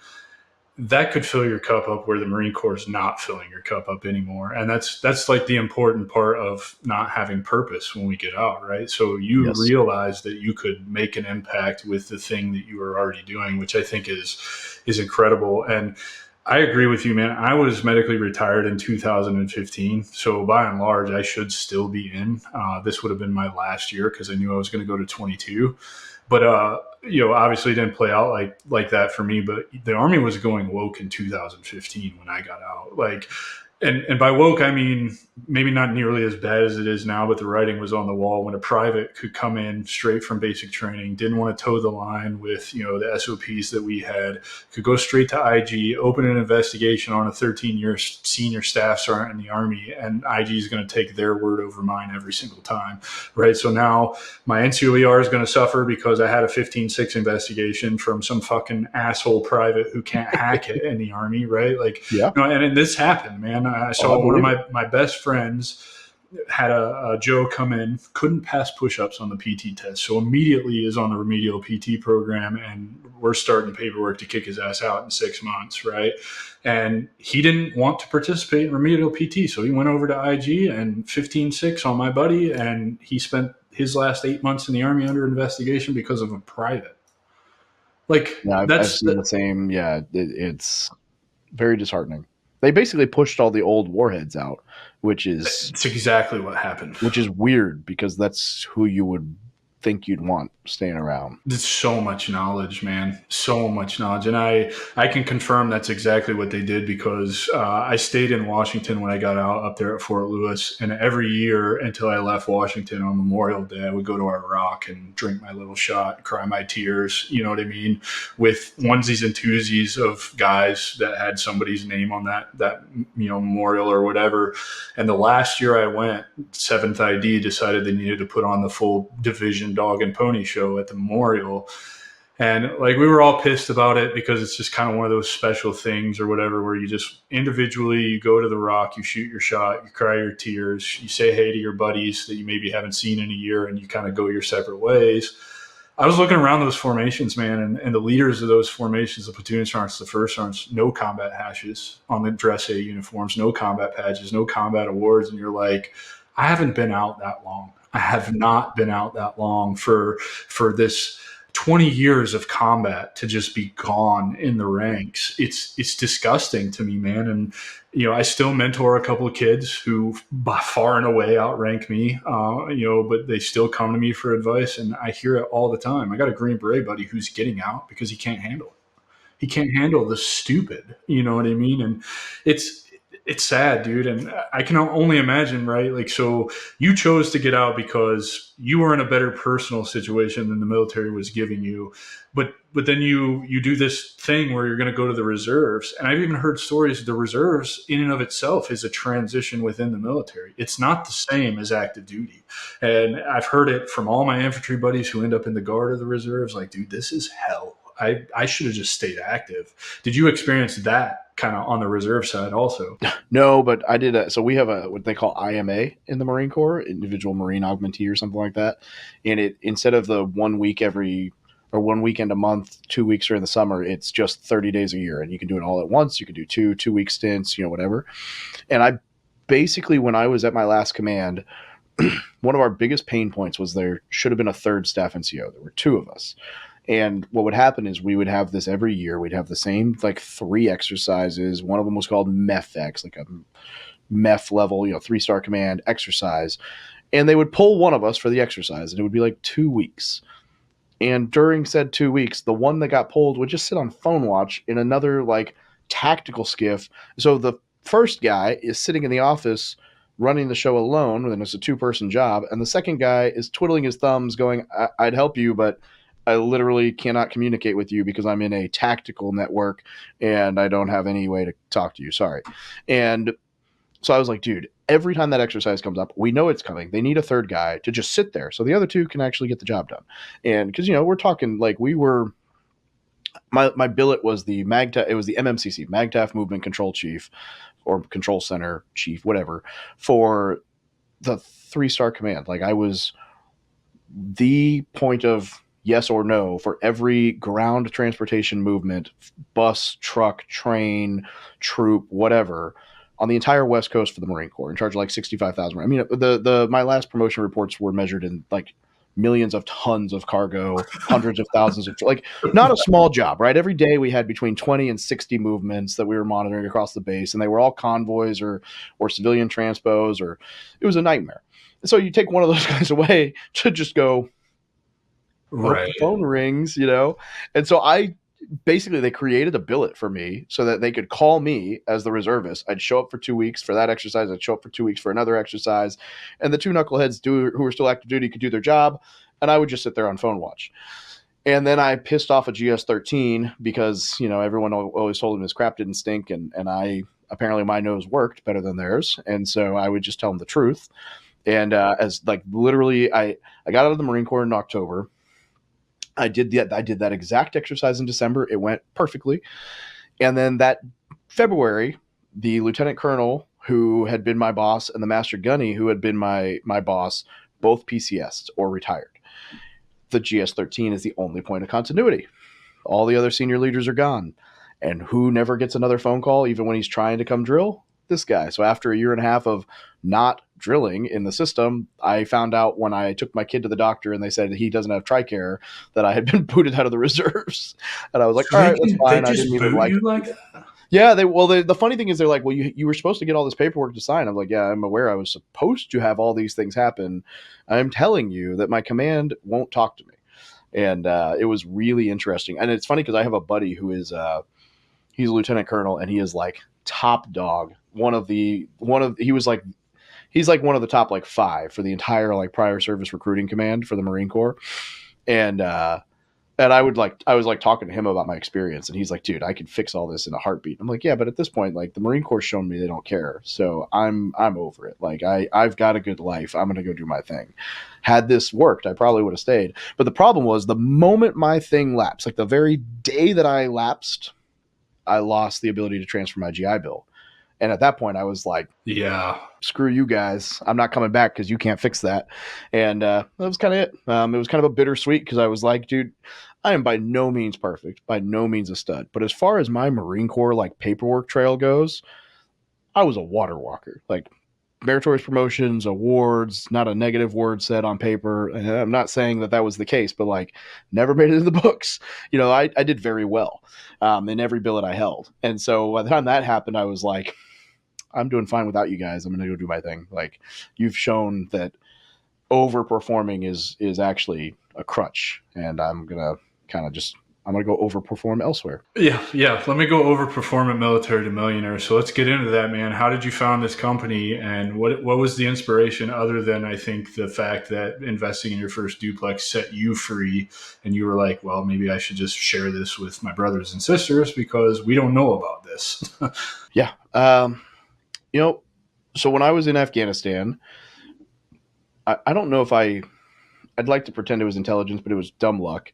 That could fill your cup up where the Marine Corps is not filling your cup up anymore. And that's like the important part of not having purpose when we get out, right? So you Yes. realize that you could make an impact with the thing that you were already doing, which I think is incredible. And I agree with you, man. I was medically retired in 2015. So by and large, I should still be in. This would have been my last year because I knew I was going to go to 22. But you know, obviously it didn't play out like that for me. But the Army was going woke in 2015 when I got out. Like, and by woke I mean maybe not nearly as bad as it is now, but the writing was on the wall when a private could come in straight from basic training, didn't want to toe the line with, you know, the SOPs that we had, could go straight to IG, open an investigation on a 13-year senior staff sergeant in the Army, and IG is going to take their word over mine every single time, right? So now my NCOER is going to suffer because I had a 15-6 investigation from some fucking asshole private who can't hack it in the Army, right? Like, Yeah. you know, and this happened, man. I saw one of my best friends had a Joe come in, couldn't pass push-ups on the PT test, so immediately is on the remedial PT program, and we're starting paperwork to kick his ass out in 6 months, right? And he didn't want to participate in remedial PT, so he went over to IG and 15-6 on my buddy, and he spent his last 8 months in the Army under investigation because of a private. Like Yeah, I've that's seen the same. Yeah, it's very disheartening. They basically pushed all the old warheads out, which is it's exactly what happened. weird because that's who you would think you'd want staying around. There's so much knowledge, man. So much knowledge, and I can confirm that's exactly what they did because I stayed in Washington when I got out up there at Fort Lewis, and every year until I left Washington on Memorial Day, I would go to our rock and drink my little shot, cry my tears. You know what I mean? With onesies and twosies of guys that had somebody's name on that memorial or whatever. And the last year I went, Seventh ID decided they needed to put on the full division dog and pony show at the memorial. And like we were all pissed about it because it's just kind of one of those special things or whatever where you just individually you go to the rock, you shoot your shot, you cry your tears, you say hey to your buddies that you maybe haven't seen in a year, and you kind of go your separate ways. I was looking around those formations, man, and the leaders of those formations, the platoon sergeants, the first sergeants, no combat hashes on the dress A uniforms, no combat badges, no combat awards. And you're like, I haven't been out that long. I have not been out that long for this 20 years of combat to just be gone in the ranks. It's disgusting to me, man. And I still mentor a couple of kids who by far and away outrank me, but they still come to me for advice, and I hear it all the time. I got a Green Beret buddy who's getting out because he can't handle it. He can't handle the stupid, you know what I mean? And it's sad, dude. And I can only imagine, right? Like, so you chose to get out because you were in a better personal situation than the military was giving you. But then you do this thing where you're going to go to the reserves. And I've even heard stories, the reserves in and of itself is a transition within the military. It's not the same as active duty. And I've heard it from all my infantry buddies who end up in the guard of the reserves. Like, dude, this is hell. I should have just stayed active. Did you experience that kind of on the reserve side also? No, but I did. So we have what they call IMA in the Marine Corps, Individual Marine Augmentee or something like that. And it, instead of the 1 week or 1 weekend a month, 2 weeks during the summer, it's just 30 days a year. And you can do it all at once. You can do 2-week stints, whatever. And I basically, when I was at my last command, one of our biggest pain points was there should have been a third staff NCO. There were two of us. And what would happen is we would have this every year. We'd have the same 3 exercises. One of them was called MEFX, like a MEF level, 3-star command exercise. And they would pull one of us for the exercise, and it would be 2 weeks. And during said 2 weeks, the one that got pulled would just sit on phone watch in another tactical skiff. So the first guy is sitting in the office running the show alone, and it's a 2-person job. And the second guy is twiddling his thumbs going, I'd help you, but I literally cannot communicate with you because I'm in a tactical network and I don't have any way to talk to you. Sorry. And so I was like, dude, every time that exercise comes up, we know it's coming. They need a third guy to just sit there so the other two can actually get the job done. And because, we're talking we were, my billet was the MAGTF, it was the MMCC, MAGTF Movement Control Chief or Control Center Chief, whatever, for the 3-star command. I was the point of yes or no for every ground transportation movement, bus, truck, train, troop, whatever, on the entire West Coast for the Marine Corps, in charge of 65,000. I mean, my last promotion reports were measured in millions of tons of cargo, hundreds of thousands of not a small job, right? Every day we had between 20 and 60 movements that we were monitoring across the base, and they were all convoys or civilian transpos, or it was a nightmare. And so you take one of those guys away to just go, right. The phone rings, And so they created a billet for me so that they could call me as the reservist. I'd show up for 2 weeks for that exercise. I'd show up for 2 weeks for another exercise. And the two knuckleheads who were still active duty could do their job. And I would just sit there on phone watch. And then I pissed off a GS-13 because, everyone always told him his crap didn't stink. And apparently my nose worked better than theirs. And so I would just tell them the truth. And literally I got out of the Marine Corps in October. I did that exact exercise in December. It went perfectly. And then that February, the lieutenant colonel who had been my boss and the master gunny who had been my boss, both PCS'd or retired. The GS-13 is the only point of continuity. All the other senior leaders are gone. And who never gets another phone call even when he's trying to come drill? This guy. So after a year and a half of not drilling in the system. I found out when I took my kid to the doctor and they said he doesn't have TRICARE that I had been booted out of the reserves. And I was like, So all right, that's they fine. I just didn't even boot like you it. like that? Yeah, the funny thing is they're like, well, you were supposed to get all this paperwork to sign. I'm like, yeah, I'm aware I was supposed to have all these things happen. I'm telling you that my command won't talk to me. And it was really interesting. And it's funny because I have a buddy who is he's a lieutenant colonel, and he is like top dog. He's like one of the top like 5 for the entire like prior service recruiting command for the Marine Corps. And I was like talking to him about my experience, and he's like, dude, I could fix all this in a heartbeat. I'm like, yeah, but at this point, like the Marine Corps shown me they don't care. So I'm over it. Like I've got a good life. I'm going to go do my thing. Had this worked, I probably would have stayed. But the problem was the moment my thing lapsed, like the very day that I lapsed, I lost the ability to transfer my GI Bill. And at that point I was like, Yeah. screw you guys. I'm not coming back because you can't fix that. And that was kind of it. It was kind of a bittersweet because I was like, dude, I am by no means perfect, by no means a stud. But as far as my Marine Corps like paperwork trail goes, I was a water walker. Like meritorious promotions, awards, not a negative word said on paper. And I'm not saying that was the case, but like never made it in the books. You know, I did very well in every billet I held. And so by the time that happened, I was like, I'm doing fine without you guys. I'm going to go do my thing. Like you've shown that overperforming is actually a crutch, and I'm going to go overperform elsewhere. Yeah. Let me go overperform at Military to Millionaire. So let's get into that, man. How did you found this company, and what was the inspiration other than I think the fact that investing in your first duplex set you free, and you were like, well, maybe I should just share this with my brothers and sisters because we don't know about this. Yeah. You know, so when I was in Afghanistan, I don't know if I'd like to pretend it was intelligence, but it was dumb luck.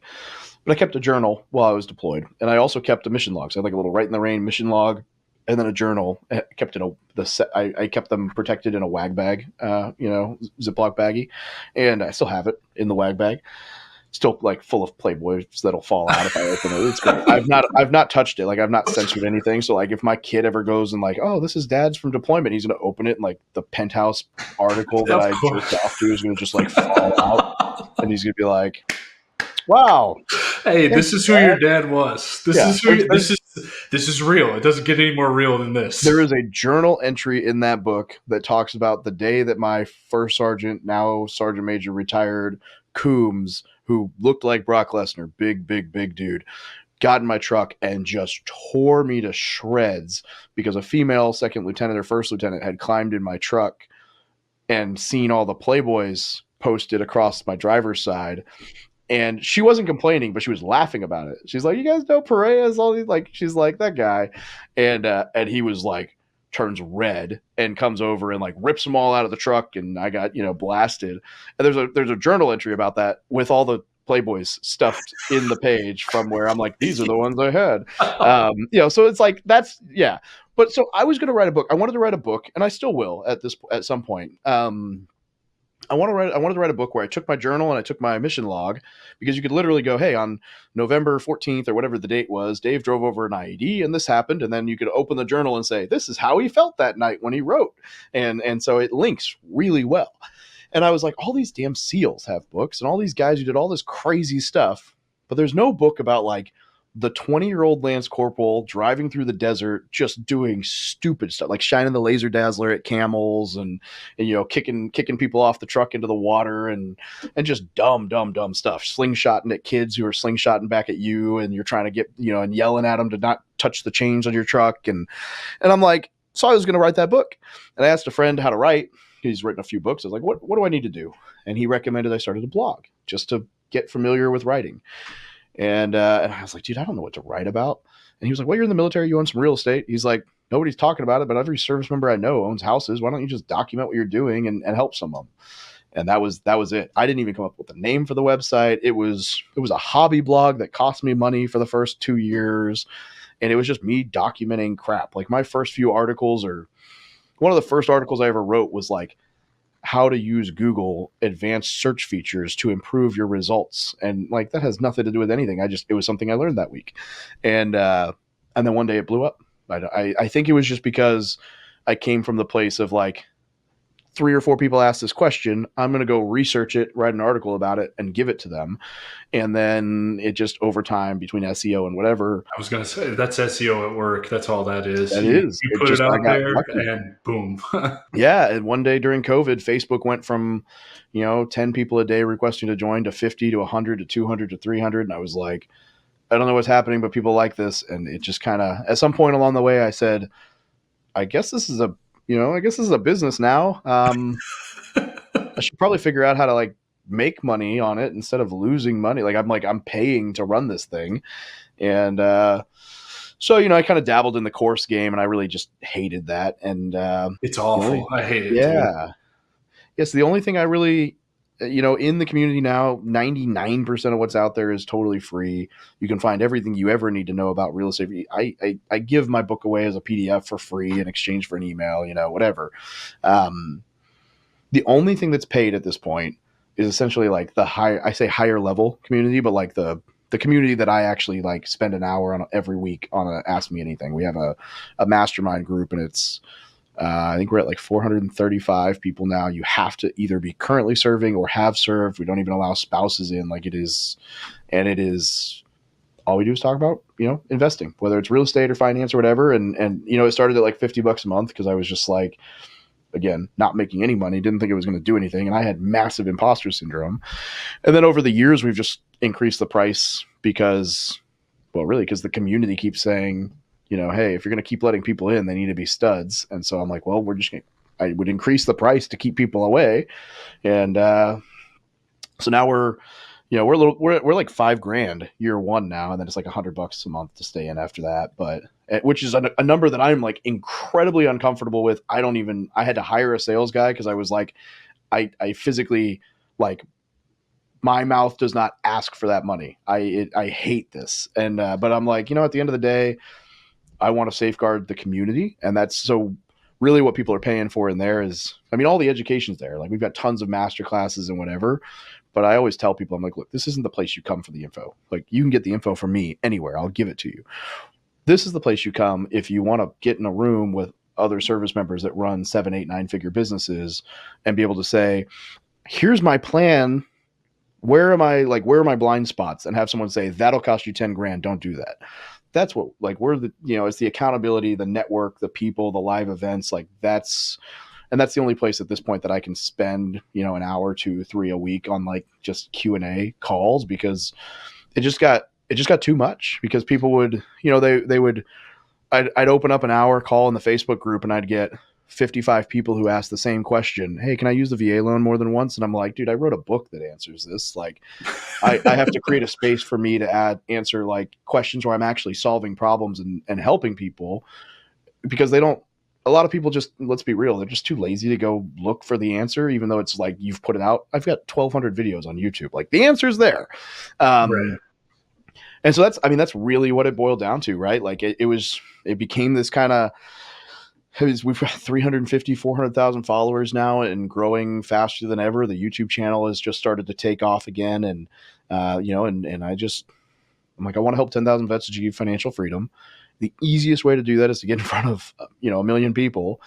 But I kept a journal while I was deployed, and I also kept a mission log. So I had like a little Right in the Rain mission log, and then a journal. I kept I kept them protected in a wag bag, Ziploc baggie, and I still have it in the wag bag. Still like full of Playboys that'll fall out if I open it. It's great. I've not touched it. Like I've not censored anything. So like if my kid ever goes and like, oh, this is dad's from deployment, he's gonna open it and like the Penthouse article that I jerked off to is gonna just like fall out, and he's gonna be like, wow. Hey, this is who your dad was. This is real. It doesn't get any more real than this. There is a journal entry in that book that talks about the day that my first sergeant, now sergeant major, retired Coombs, who looked like Brock Lesnar, big dude, got in my truck and just tore me to shreds because a female second lieutenant or first lieutenant had climbed in my truck and seen all the Playboys posted across my driver's side. And she wasn't complaining, but she was laughing about it. She's like, you guys know Perret has all these, like, she's like, that guy. And he was like, turns red and comes over and like rips them all out of the truck. And I got, blasted. And there's a journal entry about that with all the Playboys stuffed in the page from where I'm like, these are the ones I had. So it's like, that's, yeah. But so I was going to write a book. I wanted to write a book, and I still will at some point. I wanted to write a book where I took my journal and I took my mission log, because you could literally go, hey, on November 14th or whatever the date was, Dave drove over an IED and this happened. And then you could open the journal and say, this is how he felt that night when he wrote. And so it links really well. And I was like, all these damn SEALs have books and all these guys who did all this crazy stuff, but there's no book about like the 20-year-old Lance Corporal driving through the desert, just doing stupid stuff, like shining the laser dazzler at camels and kicking people off the truck into the water and just dumb stuff, slingshotting at kids who are slingshotting back at you, and you're trying to get, and yelling at them to not touch the chains on your truck. And I'm like, so I was going to write that book, and I asked a friend how to write. He's written a few books. I was like, what do I need to do? And he recommended I started a blog just to get familiar with writing. And I was like, dude, I don't know what to write about. And he was like, well, you're in the military. You own some real estate. He's like, nobody's talking about it, but every service member I know owns houses. Why don't you just document what you're doing and help some of them? And that was it. I didn't even come up with a name for the website. It was a hobby blog that cost me money for the first 2 years. And it was just me documenting crap. Like my first few articles, or one of the first articles I ever wrote was like, how to use Google advanced search features to improve your results. And like, that has nothing to do with anything. It was something I learned that week. And then one day it blew up. I think it was just because I came from the place of like 3 or 4 people ask this question, I'm going to go research it, write an article about it, and give it to them. And then it just over time between SEO and whatever. I was going to say, that's SEO at work. That's all that is. That You is. It put it just, I out got there lucky. and boom. Yeah. And one day during COVID, Facebook went from, 10 people a day requesting to join to 50 to 100 to 200 to 300. And I was like, I don't know what's happening, but people like this. And it just kind of, at some point along the way, I said, I guess this is a business now. I should probably figure out how to like make money on it instead of losing money. I'm paying to run this thing. And, so, I kind of dabbled in the course game and I really just hated that. And, it's awful. I hate it too. yeah. Yes. The only thing I really, in the community now, 99% of what's out there is totally free. You can find everything you ever need to know about real estate. I give my book away as a PDF for free in exchange for an email, whatever. The only thing that's paid at this point is essentially like the higher level community, but like the community that I actually like spend an hour on every week on a Ask Me Anything. We have a mastermind group and it's, I think we're at like 435 people now. You have to either be currently serving or have served. We don't even allow spouses in like it is. And it is all we do is talk about, investing, whether it's real estate or finance or whatever. And it started at like $50 a month because I was just like, again, not making any money, didn't think it was going to do anything. And I had massive imposter syndrome. And then over the years, we've just increased the price because the community keeps saying, hey, if you're going to keep letting people in, they need to be studs. And so I'm like, well, I would increase the price to keep people away. And so now we're like $5,000 year one now. And then it's like $100 a month to stay in after that. But which is a number that I'm like incredibly uncomfortable with. I had to hire a sales guy because I was like, I physically like my mouth does not ask for that money. I hate this. And, but I'm like, at the end of the day, I want to safeguard the community. And that's so really what people are paying for in there is, all the education's there. Like we've got tons of master classes and whatever, but I always tell people, I'm like, look, this isn't the place you come for the info. Like you can get the info from me anywhere. I'll give it to you. This is the place you come if you want to get in a room with other service members that run 7, 8, 9-figure businesses and be able to say, here's my plan. Where are my blind spots? And have someone say, that'll cost you $10,000. Don't do that. That's what, like, we're the, it's the accountability, the network, the people, the live events. Like that's the only place at this point that I can spend, an hour, 2, 3 a week on like just Q&A calls because it just got too much because people would, I'd open up an hour call in the Facebook group and I'd get 55 people who ask the same question. Hey, can I use the VA loan more than once? And I'm like, dude, I wrote a book that answers this. Like I have to create a space for me to answer like questions where I'm actually solving problems and helping people because a lot of people just, let's be real, they're just too lazy to go look for the answer, even though it's like you've put it out. I've got 1,200 videos on YouTube. Like the answer's there. Right. And so that's really what it boiled down to, right? Like it became this kind of, we've got 350, 400,000 followers now and growing faster than ever. The YouTube channel has just started to take off again. And, I'm like, I want to help 10,000 vets achieve financial freedom. The easiest way to do that is to get in front of, 1 million people.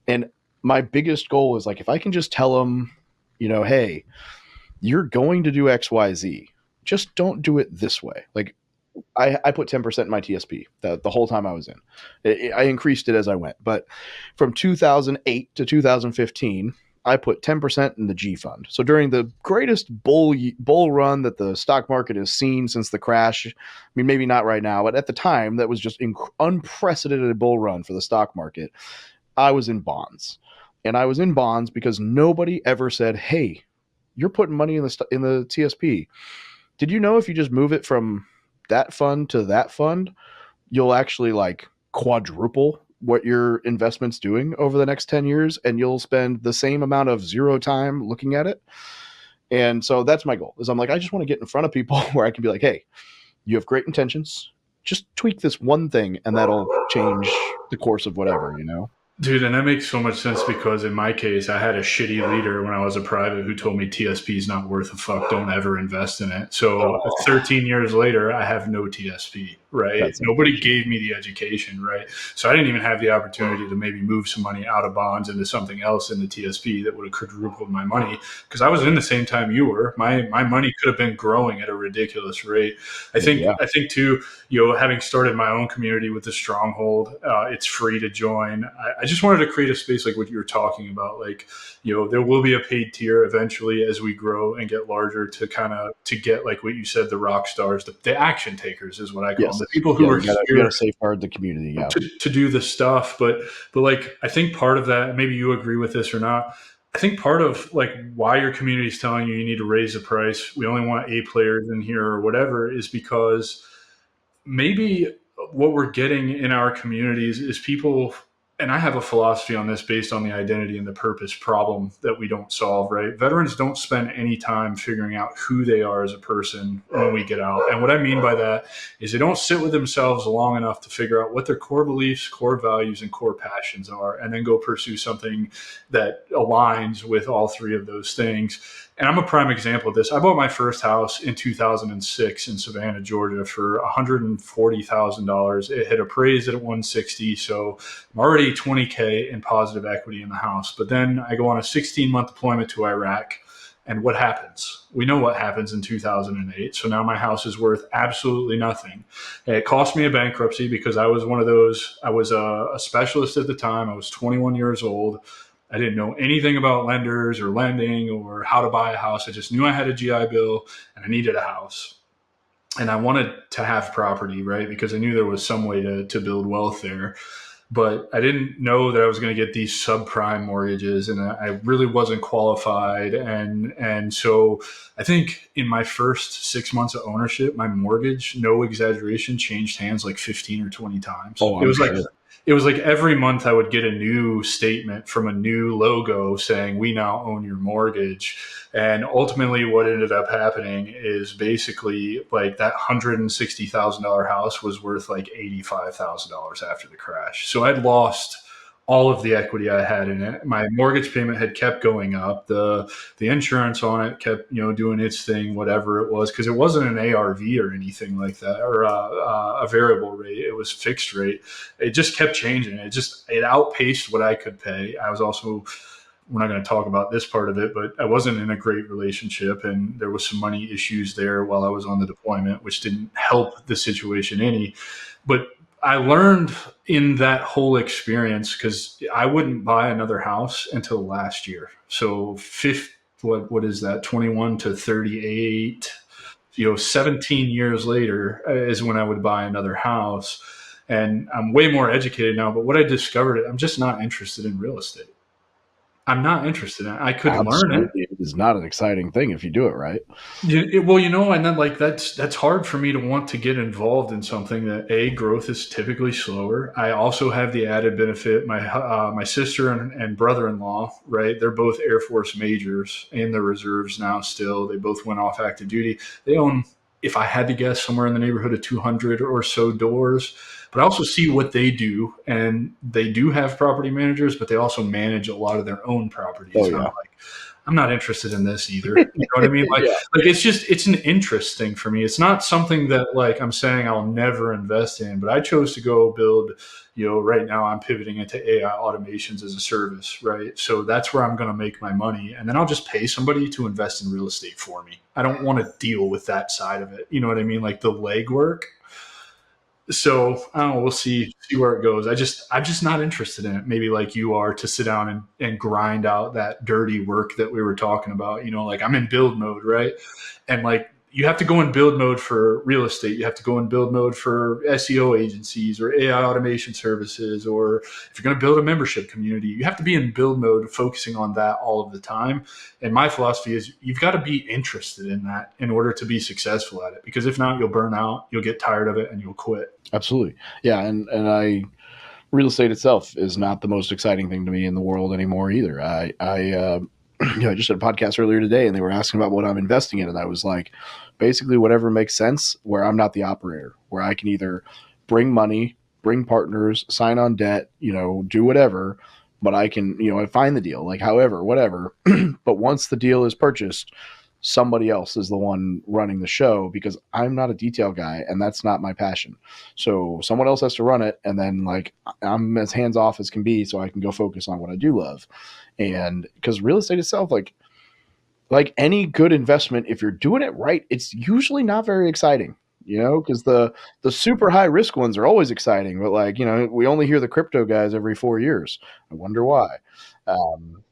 And my biggest goal is like, if I can just tell them, hey, you're going to do X, Y, Z, just don't do it this way. Like, I put 10% in my TSP the whole time I was in. I increased it as I went. But from 2008 to 2015, I put 10% in the G fund. So during the greatest bull run that the stock market has seen since the crash, maybe not right now, but at the time, that was just unprecedented bull run for the stock market. I was in bonds. And I was in bonds because nobody ever said, hey, you're putting money in the TSP. Did you know if you just move it from that fund to that fund, you'll actually like quadruple what your investment's doing over the next 10 years and you'll spend the same amount of zero time looking at it. And so that's my goal is I'm like, I just want to get in front of people where I can be like, hey, you have great intentions. Just tweak this one thing and that'll change the course of whatever, Dude, and that makes so much sense because in my case, I had a shitty leader when I was a private who told me TSP is not worth a fuck. Don't ever invest in it. So 13 years later, I have no TSP. right? Nobody gave me the education, right? So I didn't even have the opportunity to maybe move some money out of bonds into something else in the TSP that would have quadrupled my money, because I was in the same time you were. My money could have been growing at a ridiculous rate. I think too, having started my own community with the Stronghold, it's free to join. I just wanted to create a space like what you were talking about. Like, there will be a paid tier eventually as we grow and get larger to get, like what you said, the rock stars, the action takers is what I call them. The people who are here you gotta safeguard the community, to do the stuff. But like, I think part of that, maybe you agree with this or not, I think part of like why your community is telling you need to raise the price, we only want A players in here or whatever, is because maybe what we're getting in our communities is people, and I have a philosophy on this based on the identity and the purpose problem that we don't solve, right? Veterans don't spend any time figuring out who they are as a person when we get out. And what I mean by that is they don't sit with themselves long enough to figure out what their core beliefs, core values, and core passions are, and then go pursue something that aligns with all three of those things. And I'm a prime example of this. I bought my first house in 2006 in Savannah, Georgia for $140,000. It had appraised at 160. So I'm already $20K in positive equity in the house. But then I go on a 16-month deployment to Iraq. And what happens? We know what happens in 2008. So now my house is worth absolutely nothing. It cost me a bankruptcy because I was one of those. I was a specialist at the time. I was 21 years old. I didn't know anything about lenders or lending or how to buy a house. I just knew I had a GI Bill and I needed a house. And I wanted to have property, right? Because I knew there was some way to build wealth there. But I didn't know that I was going to get these subprime mortgages, and I really wasn't qualified. And so I think in my first 6 months of ownership, my mortgage, no exaggeration, changed hands like 15 or 20 times. It was like every month I would get a new statement from a new logo saying, we now own your mortgage. And ultimately what ended up happening is basically like that $160,000 house was worth like $85,000 after the crash. So I'd lost all of the equity I had in it. My mortgage payment had kept going up. The insurance on it kept, doing its thing, whatever it was, because it wasn't an ARV or anything like that, or a variable rate. It was fixed rate. It just kept changing. It outpaced what I could pay. I was also, we're not going to talk about this part of it, but I wasn't in a great relationship, and there was some money issues there while I was on the deployment, which didn't help the situation any. But I learned in that whole experience, because I wouldn't buy another house until last year. So what is that? 21 to 38, 17 years later is when I would buy another house. And I'm way more educated now, but what I discovered, I'm just not interested in real estate. I'm not interested in it. I could learn it. It is not an exciting thing if you do it right. And then like that's hard for me to want to get involved in something that growth is typically slower. I also have the added benefit. My sister and brother-in-law, right? They're both Air Force majors in the reserves now. Still, they both went off active duty. They own, if I had to guess, somewhere in the neighborhood of 200 or so doors. But I also see what they do, and they do have property managers, but they also manage a lot of their own properties. Oh, yeah. I'm not interested in this either. You know what I mean? Like it's an interest thing for me. It's not something that like I'm saying I'll never invest in, but I chose to go build, right now I'm pivoting into AI automations as a service, right? So that's where I'm going to make my money. And then I'll just pay somebody to invest in real estate for me. I don't want to deal with that side of it. You know what I mean? Like the legwork. So I don't know, we'll see where it goes. I'm just not interested in it. Maybe like you are, to sit down and grind out that dirty work that we were talking about. Like I'm in build mode, right? And like you have to go in build mode for real estate. You have to go in build mode for SEO agencies or AI automation services, or if you're going to build a membership community, you have to be in build mode, focusing on that all of the time. And my philosophy is you've got to be interested in that in order to be successful at it, because if not, you'll burn out, you'll get tired of it, and you'll quit. Absolutely. Yeah. And real estate itself is not the most exciting thing to me in the world anymore either. I just did a podcast earlier today, and they were asking about what I'm investing in. And I was like, basically whatever makes sense, where I'm not the operator, where I can either bring money, bring partners, sign on debt, do whatever, but I can, find the deal, like however, whatever. But once the deal is purchased, somebody else is the one running the show because I'm not a detail guy and that's not my passion. So someone else has to run it. And then like I'm as hands off as can be so I can go focus on what I do love. And because real estate itself, like any good investment, if you're doing it right, it's usually not very exciting, because the super high risk ones are always exciting, but like, we only hear the crypto guys every 4 years. I wonder why.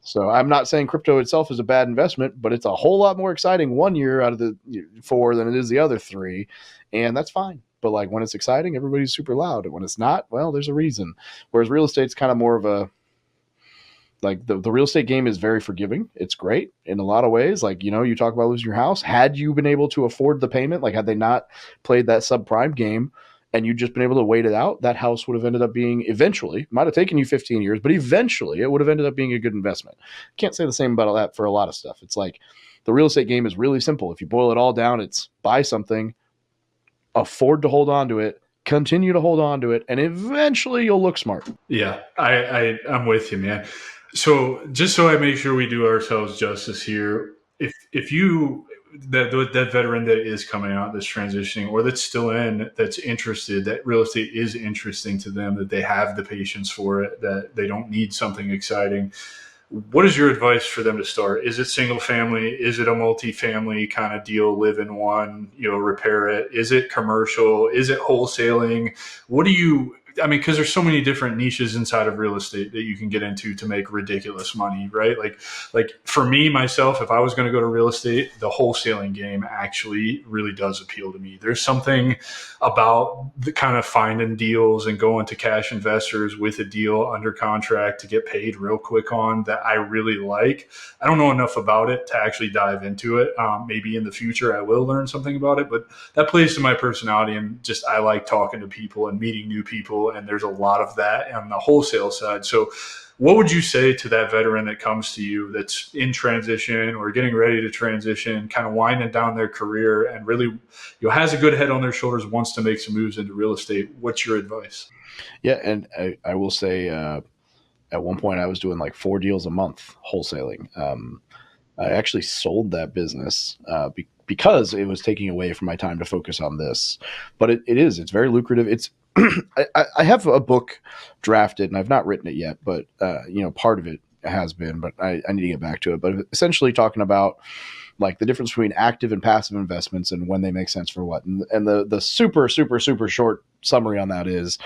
So I'm not saying crypto itself is a bad investment, but it's a whole lot more exciting 1 year out of the 4 than it is the other 3. And that's fine. But like when it's exciting, everybody's super loud. And when it's not, well, there's a reason. Whereas real estate's kind of more of a, like the real estate game is very forgiving. It's great in a lot of ways. Like, you talk about losing your house. Had you been able to afford the payment, like had they not played that subprime game and you'd just been able to wait it out, that house would have ended up being eventually, might have taken you 15 years, but eventually it would have ended up being a good investment. Can't say the same about that for a lot of stuff. It's like the real estate game is really simple. If you boil it all down, it's buy something, afford to hold on to it, continue to hold on to it, and eventually you'll look smart. Yeah, I'm with you, man. So just so I make sure we do ourselves justice here, if you that veteran that is coming out, that's transitioning, or that's still in, that's interested, that real estate is interesting to them, that they have the patience for it, that they don't need something exciting, what is your advice for them to start? Is it single family? Is it a multi-family kind of deal, live in one, repair it? Is it commercial? Is it wholesaling? What do you, because there's so many different niches inside of real estate that you can get into to make ridiculous money, right? Like for me, myself, if I was going to go to real estate, the wholesaling game actually really does appeal to me. There's something about the kind of finding deals and going to cash investors with a deal under contract to get paid real quick on that I really like. I don't know enough about it to actually dive into it. Maybe in the future I will learn something about it, but that plays to my personality, and just I like talking to people and meeting new people. And there's a lot of that on the wholesale side. So what would you say to that veteran that comes to you that's in transition or getting ready to transition, kind of winding down their career and really has a good head on their shoulders, wants to make some moves into real estate? What's your advice? Yeah. And I will say at one point I was doing like 4 deals a month wholesaling. I actually sold that business because it was taking away from my time to focus on this. But it's very lucrative. It's I have a book drafted and I've not written it yet, but part of it has been, but I need to get back to it. But essentially talking about like the difference between active and passive investments and when they make sense for what. And the super, super, super short summary on that is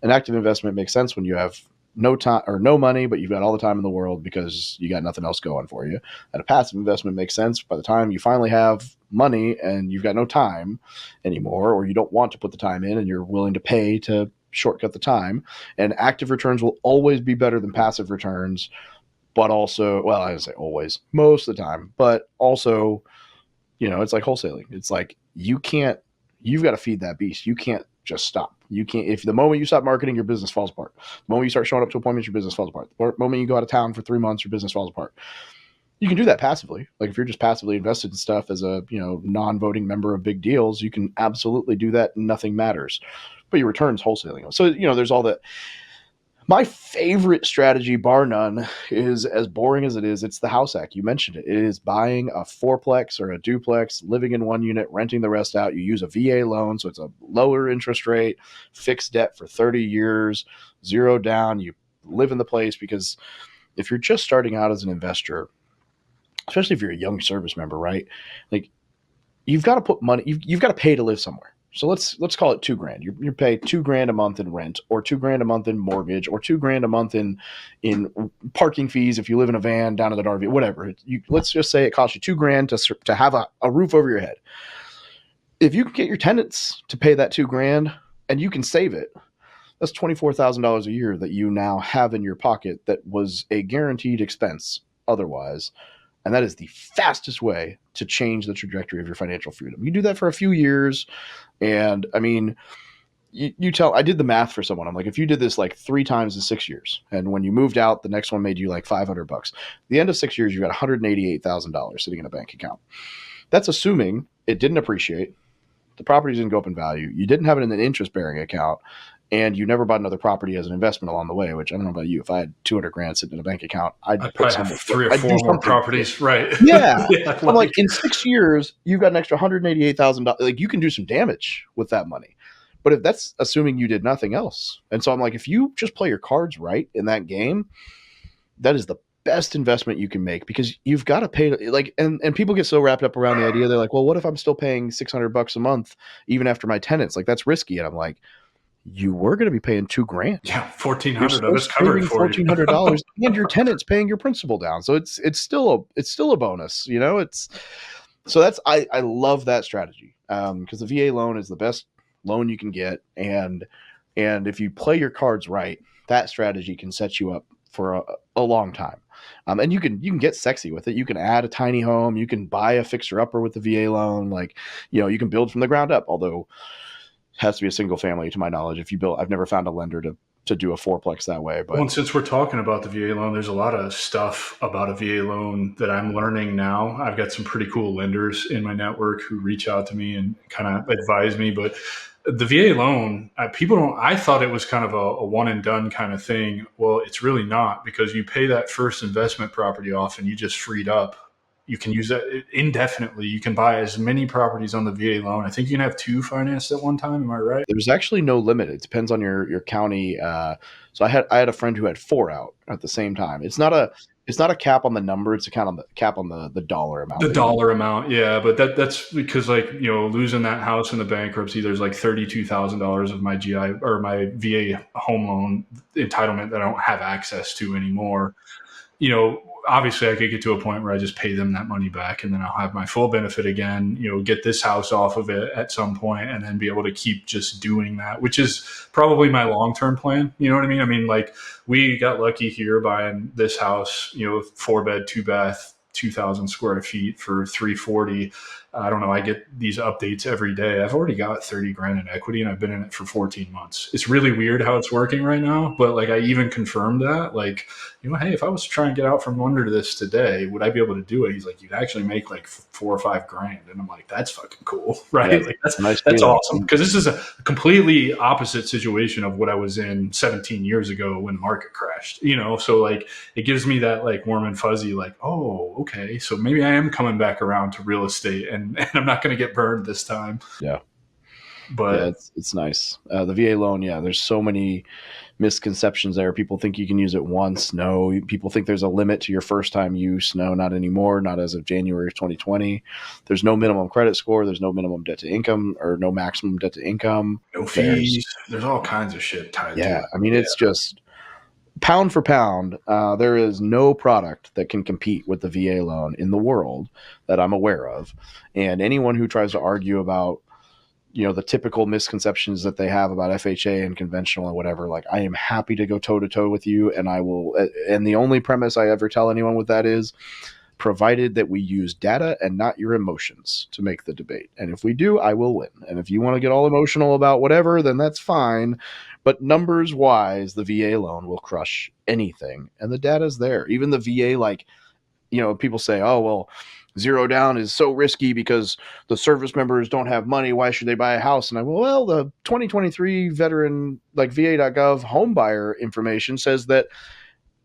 an active investment makes sense when you have no time or no money, but you've got all the time in the world because you got nothing else going for you. And a passive investment makes sense by the time you finally have money and you've got no time anymore, or you don't want to put the time in and you're willing to pay to shortcut the time. And active returns will always be better than passive returns, but also, well, I would say always, most of the time, but also, it's like wholesaling. It's like you've got to feed that beast. You can't just stop. You can't, if the moment you stop marketing, your business falls apart. The moment you start showing up to appointments, your business falls apart. The moment you go out of town for 3 months, your business falls apart. You can do that passively. Like if you're just passively invested in stuff as a, non-voting member of big deals, you can absolutely do that. Nothing matters, but your return's wholesaling. So, there's all that. My favorite strategy, bar none, is as boring as it is. It's the house hack. You mentioned it. It is buying a fourplex or a duplex, living in one unit, renting the rest out. You use a VA loan, so it's a lower interest rate, fixed debt for 30 years, zero down. You live in the place because if you're just starting out as an investor, especially if you're a young service member, right? Like you've got to put money, you've got to pay to live somewhere. So let's call it $2,000. You pay $2,000 a month in rent, or $2,000 a month in mortgage, or $2,000 a month in parking fees if you live in a van down at the RV, whatever. Let's just say it costs you $2,000 to have a roof over your head. If you can get your tenants to pay that $2,000 and you can save it, that's $24,000 a year that you now have in your pocket that was a guaranteed expense otherwise. And that is the fastest way to change the trajectory of your financial freedom. You do that for a few years. And I did the math for someone. I'm like, if you did this like 3 times in 6 years, and when you moved out, the next one made you like $500. At the end of 6 years, you got $188,000 sitting in a bank account. That's assuming it didn't appreciate. The property didn't go up in value. You didn't have it in an interest-bearing account, and you never bought another property as an investment along the way, which I don't know about you. If I had 200 grand sitting in a bank account, I'd probably have 3 or I'd 4 do more something. properties, right? Yeah. Yeah, I'm like, in 6 years, you've got an extra $188,000. Like, you can do some damage with that money. But if that's assuming you did nothing else. And so I'm like, if you just play your cards right in that game, that is the best investment you can make, because you've got to pay, like, and people get so wrapped up around the idea. They're like, well, what if I'm still paying $600 a month even after my tenants? Like, that's risky. And I'm like, you were going to be paying $2,000. Yeah, You're $1,400 still of it's covered saving for you. $1,400 and your tenant's paying your principal down. So it's still a bonus, you know. I love that strategy, because the VA loan is the best loan you can get, and if you play your cards right, that strategy can set you up for a long time. And you can get sexy with it. You can add a tiny home. You can buy a fixer upper with the VA loan. Like, you know, you can build from the ground up, although it has to be a single family to my knowledge. If you build, I've never found a lender to do a fourplex that way. But well, and since we're talking about the VA loan, there's a lot of stuff about a VA loan that I'm learning now. I've got some pretty cool lenders in my network who reach out to me and kind of advise me. But the VA loan, I thought it was kind of a one and done kind of thing. Well, it's really not, because you pay that first investment property off and you just freed up. You can use that indefinitely. You can buy as many properties on the VA loan. I think you can have 2 financed at one time. Am I right? There's actually no limit. It depends on your county. So I had a friend who had 4 out at the same time. It's not a cap on the number. It's a cap on the dollar amount. The dollar amount, yeah. But that's because, like, you know, losing that house in the bankruptcy, there's like $32,000 of my GI or my VA home loan entitlement that I don't have access to anymore. You know, obviously I could get to a point where I just pay them that money back, and then I'll have my full benefit again, you know, get this house off of it at some point, and then be able to keep just doing that, which is probably my long-term plan. You know what I mean? I mean, like, we got lucky here buying this house, you know, 4-bed, 2-bath, 2,000 square feet for $340. I don't know. I get these updates every day. I've already got 30 grand in equity, and I've been in it for 14 months. It's really weird how it's working right now. But, like, I even confirmed that, like, you know, hey, if I was to try and get out from under this today, would I be able to do it? He's like, you'd actually make like 4 or 5 grand. And I'm like, that's fucking cool. Right. Yeah, like that's awesome. Because this is a completely opposite situation of what I was in 17 years ago when the market crashed, you know? So, like, it gives me that, like, warm and fuzzy, like, oh, okay. So maybe I am coming back around to real estate, and I'm not going to get burned this time. Yeah. But yeah, it's nice. The VA loan, yeah, there's so many misconceptions there. People think you can use it once. No. People think there's a limit to your first time use. No, not anymore. Not as of January of 2020. There's no minimum credit score. There's no minimum debt to income, or no maximum debt to income. No fees. There's all kinds of shit tied to it. Yeah, I mean, it's just pound for pound. There is no product that can compete with the VA loan in the world that I'm aware of. And anyone who tries to argue about, you know, the typical misconceptions that they have about FHA and conventional and whatever, like, I am happy to go toe to toe with you. And I will. And the only premise I ever tell anyone with that is, provided that we use data and not your emotions to make the debate. And if we do, I will win. And if you want to get all emotional about whatever, then that's fine. But numbers wise, the VA loan will crush anything. And the data's there. Even the VA, like, you know, people say, oh, well, zero down is so risky because the service members don't have money. Why should they buy a house? And I go, well, the 2023 veteran, like, va.gov home buyer information says that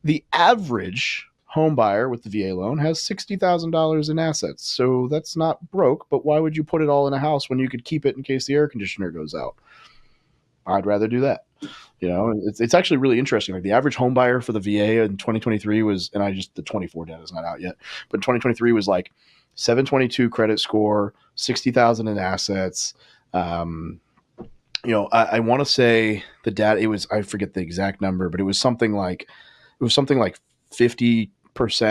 the average home buyer with the VA loan has $60,000 in assets. So that's not broke, but why would you put it all in a house when you could keep it in case the air conditioner goes out? I'd rather do that. You know, it's actually really interesting. Like, the average home buyer for the VA in 2023 was, and the 24 data is not out yet, but 2023 was like 722 credit score, 60,000 in assets. You know, I want to say the data, I forget the exact number, but it was something like 50%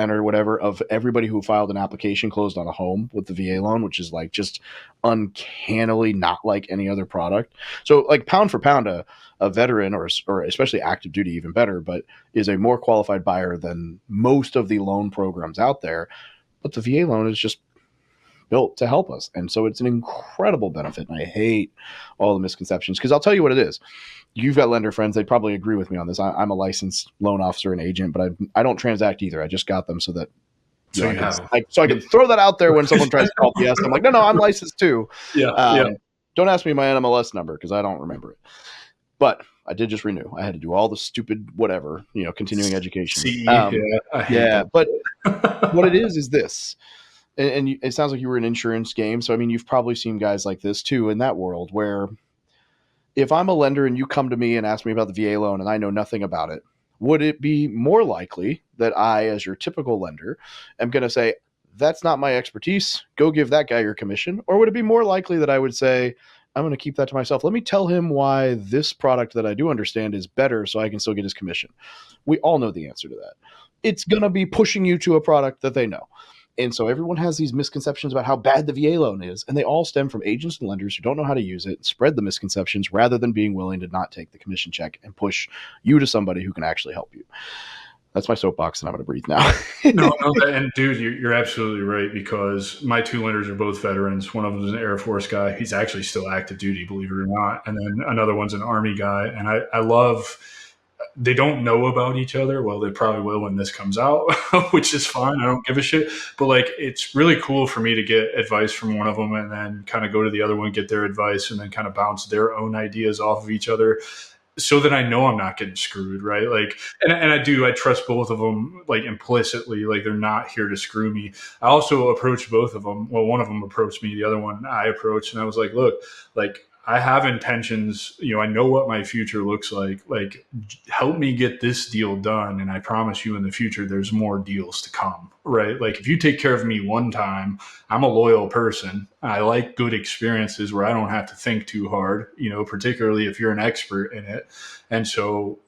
or whatever of everybody who filed an application closed on a home with the VA loan, which is, like, just uncannily not like any other product. So, like, pound for pound, a veteran or especially active duty, even better, but is a more qualified buyer than most of the loan programs out there. But the VA loan is just built to help us. And so it's an incredible benefit. And I hate all the misconceptions, because I'll tell you what it is. You've got lender friends. They probably agree with me on this. I'm a licensed loan officer and agent, but I don't transact either. I just got them so that I can throw that out there when someone tries to call BS. I'm like, no, I'm licensed too. Yeah. Don't ask me my NMLS number because I don't remember it. But I did just renew. I had to do all the stupid whatever, continuing education. CE, yeah, I hate that. But what it is this. And it sounds like you were in insurance game. So, I mean, you've probably seen guys like this too in that world where if I'm a lender and you come to me and ask me about the VA loan and I know nothing about it, would it be more likely that I, as your typical lender, am going to say, that's not my expertise, go give that guy your commission? Or would it be more likely that I would say, I'm going to keep that to myself. Let me tell him why this product that I do understand is better so I can still get his commission. We all know the answer to that. It's going to be pushing you to a product that they know. And so everyone has these misconceptions about how bad the VA loan is, and they all stem from agents and lenders who don't know how to use it, spread the misconceptions rather than being willing to not take the commission check and push you to somebody who can actually help you. That's my soapbox, and I'm going to breathe now. No, and dude, you're absolutely right, because my two lenders are both veterans. One of them is an Air Force guy. He's actually still active duty, believe it or not. And then another one's an Army guy. And I love, they don't know about each other. Well, they probably will when this comes out, which is fine. I don't give a shit. But like, it's really cool for me to get advice from one of them and then kind of go to the other one, get their advice, and then kind of bounce their own ideas off of each other, so that I know I'm not getting screwed, right? Like, and I trust both of them, like, implicitly, like they're not here to screw me. I also approached both of them. Well, one of them approached me, the other one I approached, and I was like, look, like, I have intentions, I know what my future looks like, help me get this deal done. And I promise you in the future, there's more deals to come, right? Like, if you take care of me one time, I'm a loyal person. I like good experiences where I don't have to think too hard, particularly if you're an expert in it. And so,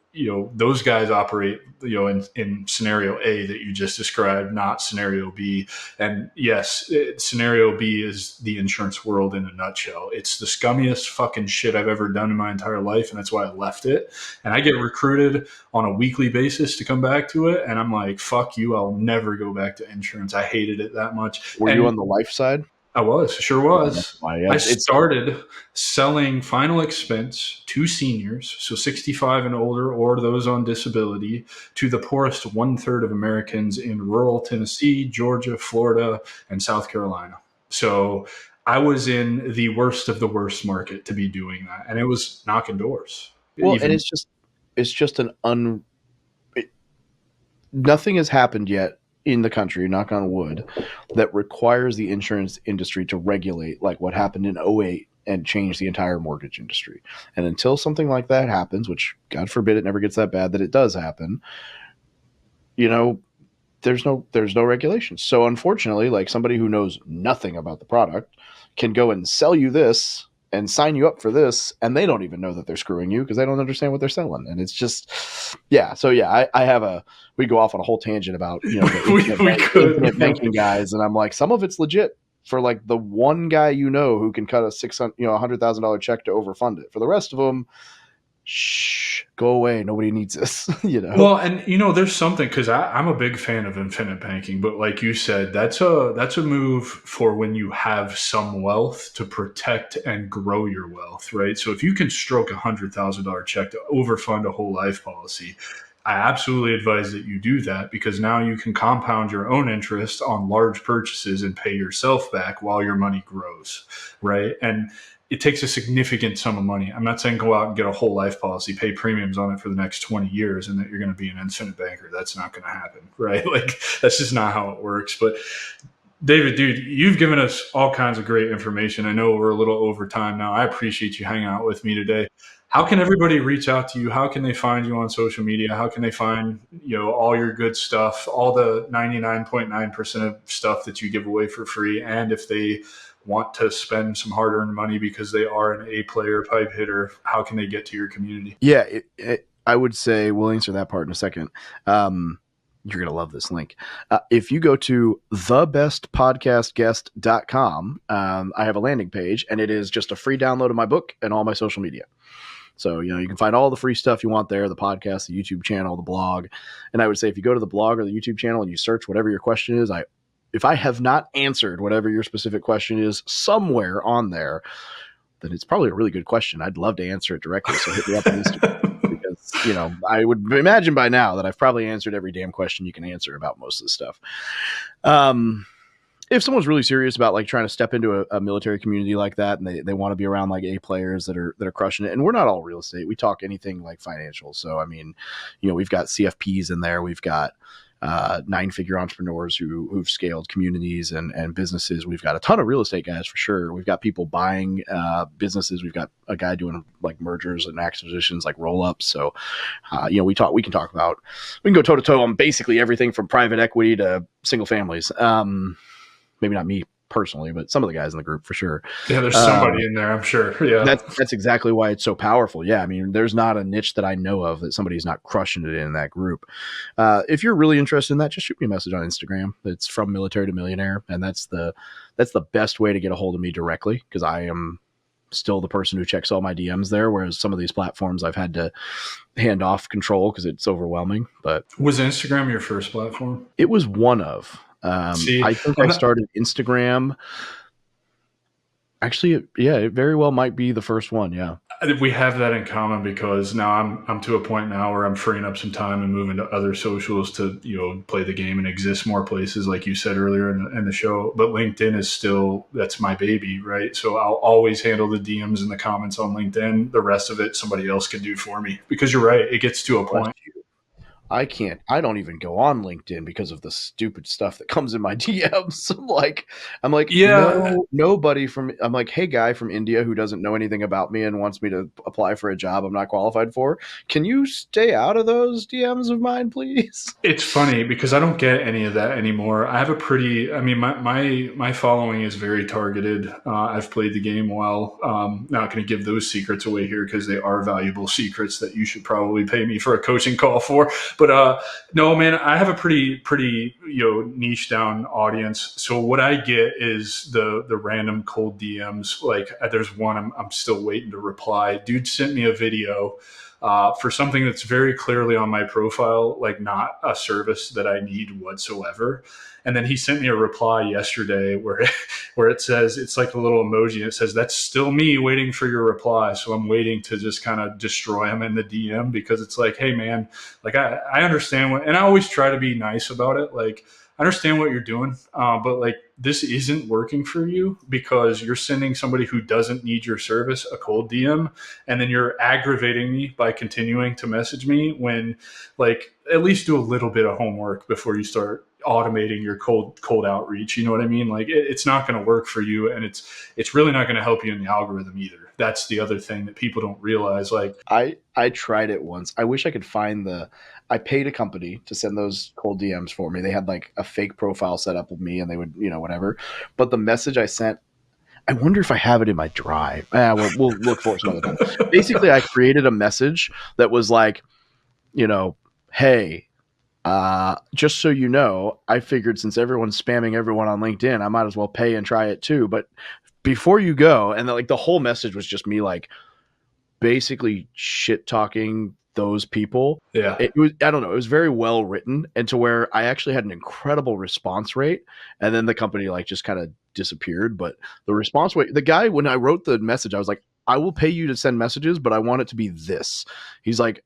those guys operate, in scenario A that you just described, not scenario B. And yes, scenario B is the insurance world in a nutshell. It's the scummiest fucking shit I've ever done in my entire life. And that's why I left it. And I get recruited on a weekly basis to come back to it. And I'm like, fuck you. I'll never go back to insurance. I hated it that much. Were you on the life side? I was, sure was. Yeah, I started selling final expense to seniors, so 65 and older, or those on disability, to the poorest 1/3 of Americans in rural Tennessee, Georgia, Florida, and South Carolina. So I was in the worst of the worst market to be doing that, and it was knocking doors. Well, and it's just nothing has happened yet in the country, knock on wood, that requires the insurance industry to regulate like what happened in 2008 and change the entire mortgage industry. And until something like that happens, which God forbid it never gets that bad that it does happen, there's no regulations. So unfortunately, like, somebody who knows nothing about the product can go and sell you this and sign you up for this, and they don't even know that they're screwing you because they don't understand what they're selling. And it's just, yeah. So yeah, we go off on a whole tangent about, the infinite banking guys. And I'm like, some of it's legit for like the one guy, who can cut a $100,000 check to overfund it. For the rest of them, shh, go away. Nobody needs this, Well, and there's something, because I'm a big fan of infinite banking, but like you said, that's a move for when you have some wealth to protect and grow your wealth, right? So if you can stroke $100,000 check to overfund a whole life policy, I absolutely advise that you do that, because now you can compound your own interest on large purchases and pay yourself back while your money grows, right? And it takes a significant sum of money. I'm not saying go out and get a whole life policy, pay premiums on it for the next 20 years, and that you're going to be an infinite banker. That's not going to happen, right? Like, that's just not how it works. But David, dude, you've given us all kinds of great information. I know we're a little over time now. I appreciate you hanging out with me today. How can everybody reach out to you? How can they find you on social media? How can they find, all your good stuff, all the 99.9% of stuff that you give away for free? And if they want to spend some hard-earned money because they are an A-player pipe hitter, how can they get to your community? Yeah, I would say we'll answer that part in a second. You're going to love this link. If you go to thebestpodcastguest.com, I have a landing page, and it is just a free download of my book and all my social media. So, you can find all the free stuff you want there, the podcast, the YouTube channel, the blog. And I would say if you go to the blog or the YouTube channel and you search whatever your question is, if I have not answered whatever your specific question is somewhere on there, then it's probably a really good question. I'd love to answer it directly. So hit me up on Instagram, because, I would imagine by now that I've probably answered every damn question you can answer about most of this stuff. if someone's really serious about like trying to step into a military community like that, and they want to be around like A players that are crushing it, and we're not all real estate, we talk anything like financial. So I mean, we've got CFPs in there, we've got 9-figure entrepreneurs who've scaled communities and businesses. We've got a ton of real estate guys for sure. We've got people buying businesses. We've got a guy doing like mergers and acquisitions, like roll ups. So, we can go toe to toe on basically everything from private equity to single families. Maybe not me personally, but some of the guys in the group for sure. Yeah, there's somebody in there, I'm sure. Yeah, that's exactly why it's so powerful. Yeah, I mean, there's not a niche that I know of that somebody's not crushing it in that group. If you're really interested in that, just shoot me a message on Instagram. It's from Military to Millionaire, and that's the best way to get a hold of me directly, because I am still the person who checks all my DMs there, whereas some of these platforms I've had to hand off control because it's overwhelming. But was Instagram your first platform? It was one of. I think I started Instagram. Actually, yeah, it very well might be the first one. Yeah, we have that in common, because now I'm to a point now where I'm freeing up some time and moving to other socials to play the game and exist more places, like you said earlier in the show. But LinkedIn is still, that's my baby, right? So I'll always handle the DMs and the comments on LinkedIn. The rest of it somebody else can do for me, because you're right, it gets to a point. I don't even go on LinkedIn because of the stupid stuff that comes in my DMs. I'm like, yeah, no, nobody I'm like, hey, guy from India who doesn't know anything about me and wants me to apply for a job I'm not qualified for. Can you stay out of those DMs of mine, please? It's funny because I don't get any of that anymore. I have my following is very targeted. I've played the game well. Not going to give those secrets away here because they are valuable secrets that you should probably pay me for a coaching call for. But no, man, I have a pretty niche down audience. So what I get is the random cold DMs. Like there's one I'm still waiting to reply. Dude sent me a video for something that's very clearly on my profile, like not a service that I need whatsoever. And then he sent me a reply yesterday where it says, it's like a little emoji, and it says, that's still me waiting for your reply. So I'm waiting to just kind of destroy him in the DM, because it's like, hey man, like I understand and I always try to be nice about it. Like, I understand what you're doing, but like this isn't working for you, because you're sending somebody who doesn't need your service a cold DM, and then you're aggravating me by continuing to message me when, like, at least do a little bit of homework before you start automating your cold outreach. You know what I mean? Like it's not going to work for you, and it's really not going to help you in the algorithm either. That's the other thing that people don't realize. Like I tried it once. I wish I could find I paid a company to send those cold DMs for me. They had like a fake profile set up of me, and they would, whatever. But the message I sent, I wonder if I have it in my drive. We'll look for it some other time. Basically, I created a message that was like, hey, just so you know, I figured since everyone's spamming everyone on LinkedIn, I might as well pay and try it too. But before you go, and the whole message was just me like basically shit talking those people. Yeah. It was, I don't know, it was very well written, and to where I actually had an incredible response rate. And then the company like just kind of disappeared. But the response rate, the guy, when I wrote the message, I was like, I will pay you to send messages, but I want it to be this. He's like,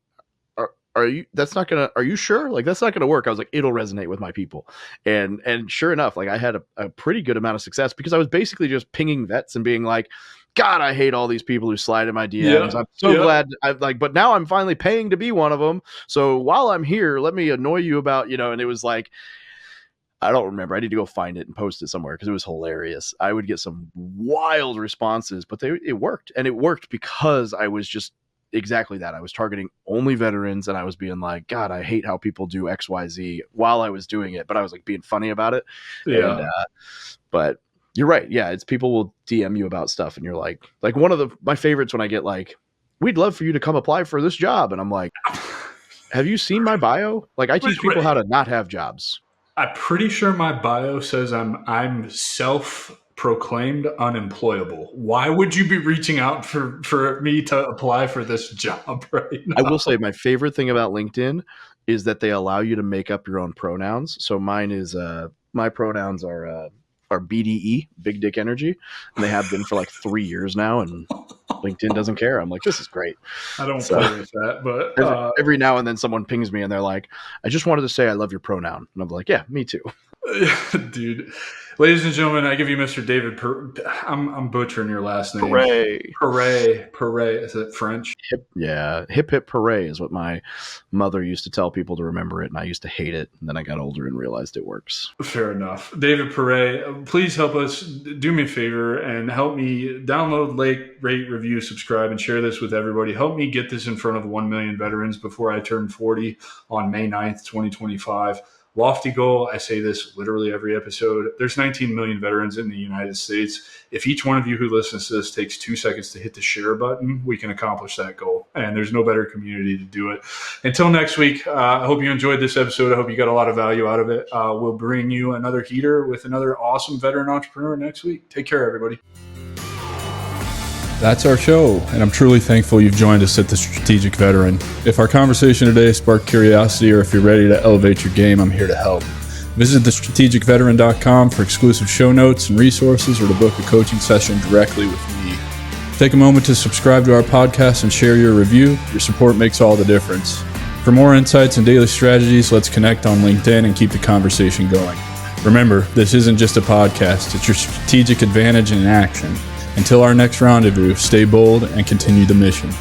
are you sure? Like, that's not going to work. I was like, it'll resonate with my people. And sure enough, like I had a pretty good amount of success, because I was basically just pinging vets and being like, God, I hate all these people who slide in my DMs. Yeah, I'm so glad but now I'm finally paying to be one of them. So while I'm here, let me annoy you about, and it was like, I don't remember. I need to go find it and post it somewhere, because it was hilarious. I would get some wild responses, but it worked. And it worked because I was just exactly that. I was targeting only veterans, and I was being like, God, I hate how people do XYZ while I was doing it, but I was like being funny about it. Yeah. And, but you're right. Yeah. It's people will DM you about stuff, and you're like one of my favorites when I get like, we'd love for you to come apply for this job. And I'm like, have you seen my bio? Like I teach people how to not have jobs. I'm pretty sure my bio says I'm self-proclaimed unemployable. Why would you be reaching out for me to apply for this job right now? I will say my favorite thing about LinkedIn is that they allow you to make up your own pronouns. So mine is my pronouns are BDE, Big Dick Energy, and they have been for like 3 years now, and LinkedIn doesn't care. I'm like, this is great. I don't play with that, but every now and then someone pings me and they're like, I just wanted to say I love your pronoun. And I'm like, yeah, me too. Dude. Ladies and gentlemen, I give you Mr. David I'm butchering your last name. Perret. Is it French? Hip hip hooray is what my mother used to tell people to remember it, and I used to hate it. And then I got older and realized it works. Fair enough. David Perret, please help us. Do me a favor and help me download, rate, review, subscribe, and share this with everybody. Help me get this in front of 1 million veterans before I turn 40 on May 9th, 2025. Lofty goal. I say this literally every episode. There's 19 million veterans in the United States. If each one of you who listens to this takes 2 seconds to hit the share button, we can accomplish that goal. And there's no better community to do it. Until next week, I hope you enjoyed this episode. I hope you got a lot of value out of it. We'll bring you another heater with another awesome veteran entrepreneur next week. Take care, everybody. That's our show, and I'm truly thankful you've joined us at The Strategic Veteran. If our conversation today sparked curiosity or if you're ready to elevate your game, I'm here to help. Visit thestrategicveteran.com for exclusive show notes and resources or to book a coaching session directly with me. Take a moment to subscribe to our podcast and share your review. Your support makes all the difference. For more insights and daily strategies, let's connect on LinkedIn and keep the conversation going. Remember, this isn't just a podcast, it's your strategic advantage in action. Until our next rendezvous, stay bold and continue the mission.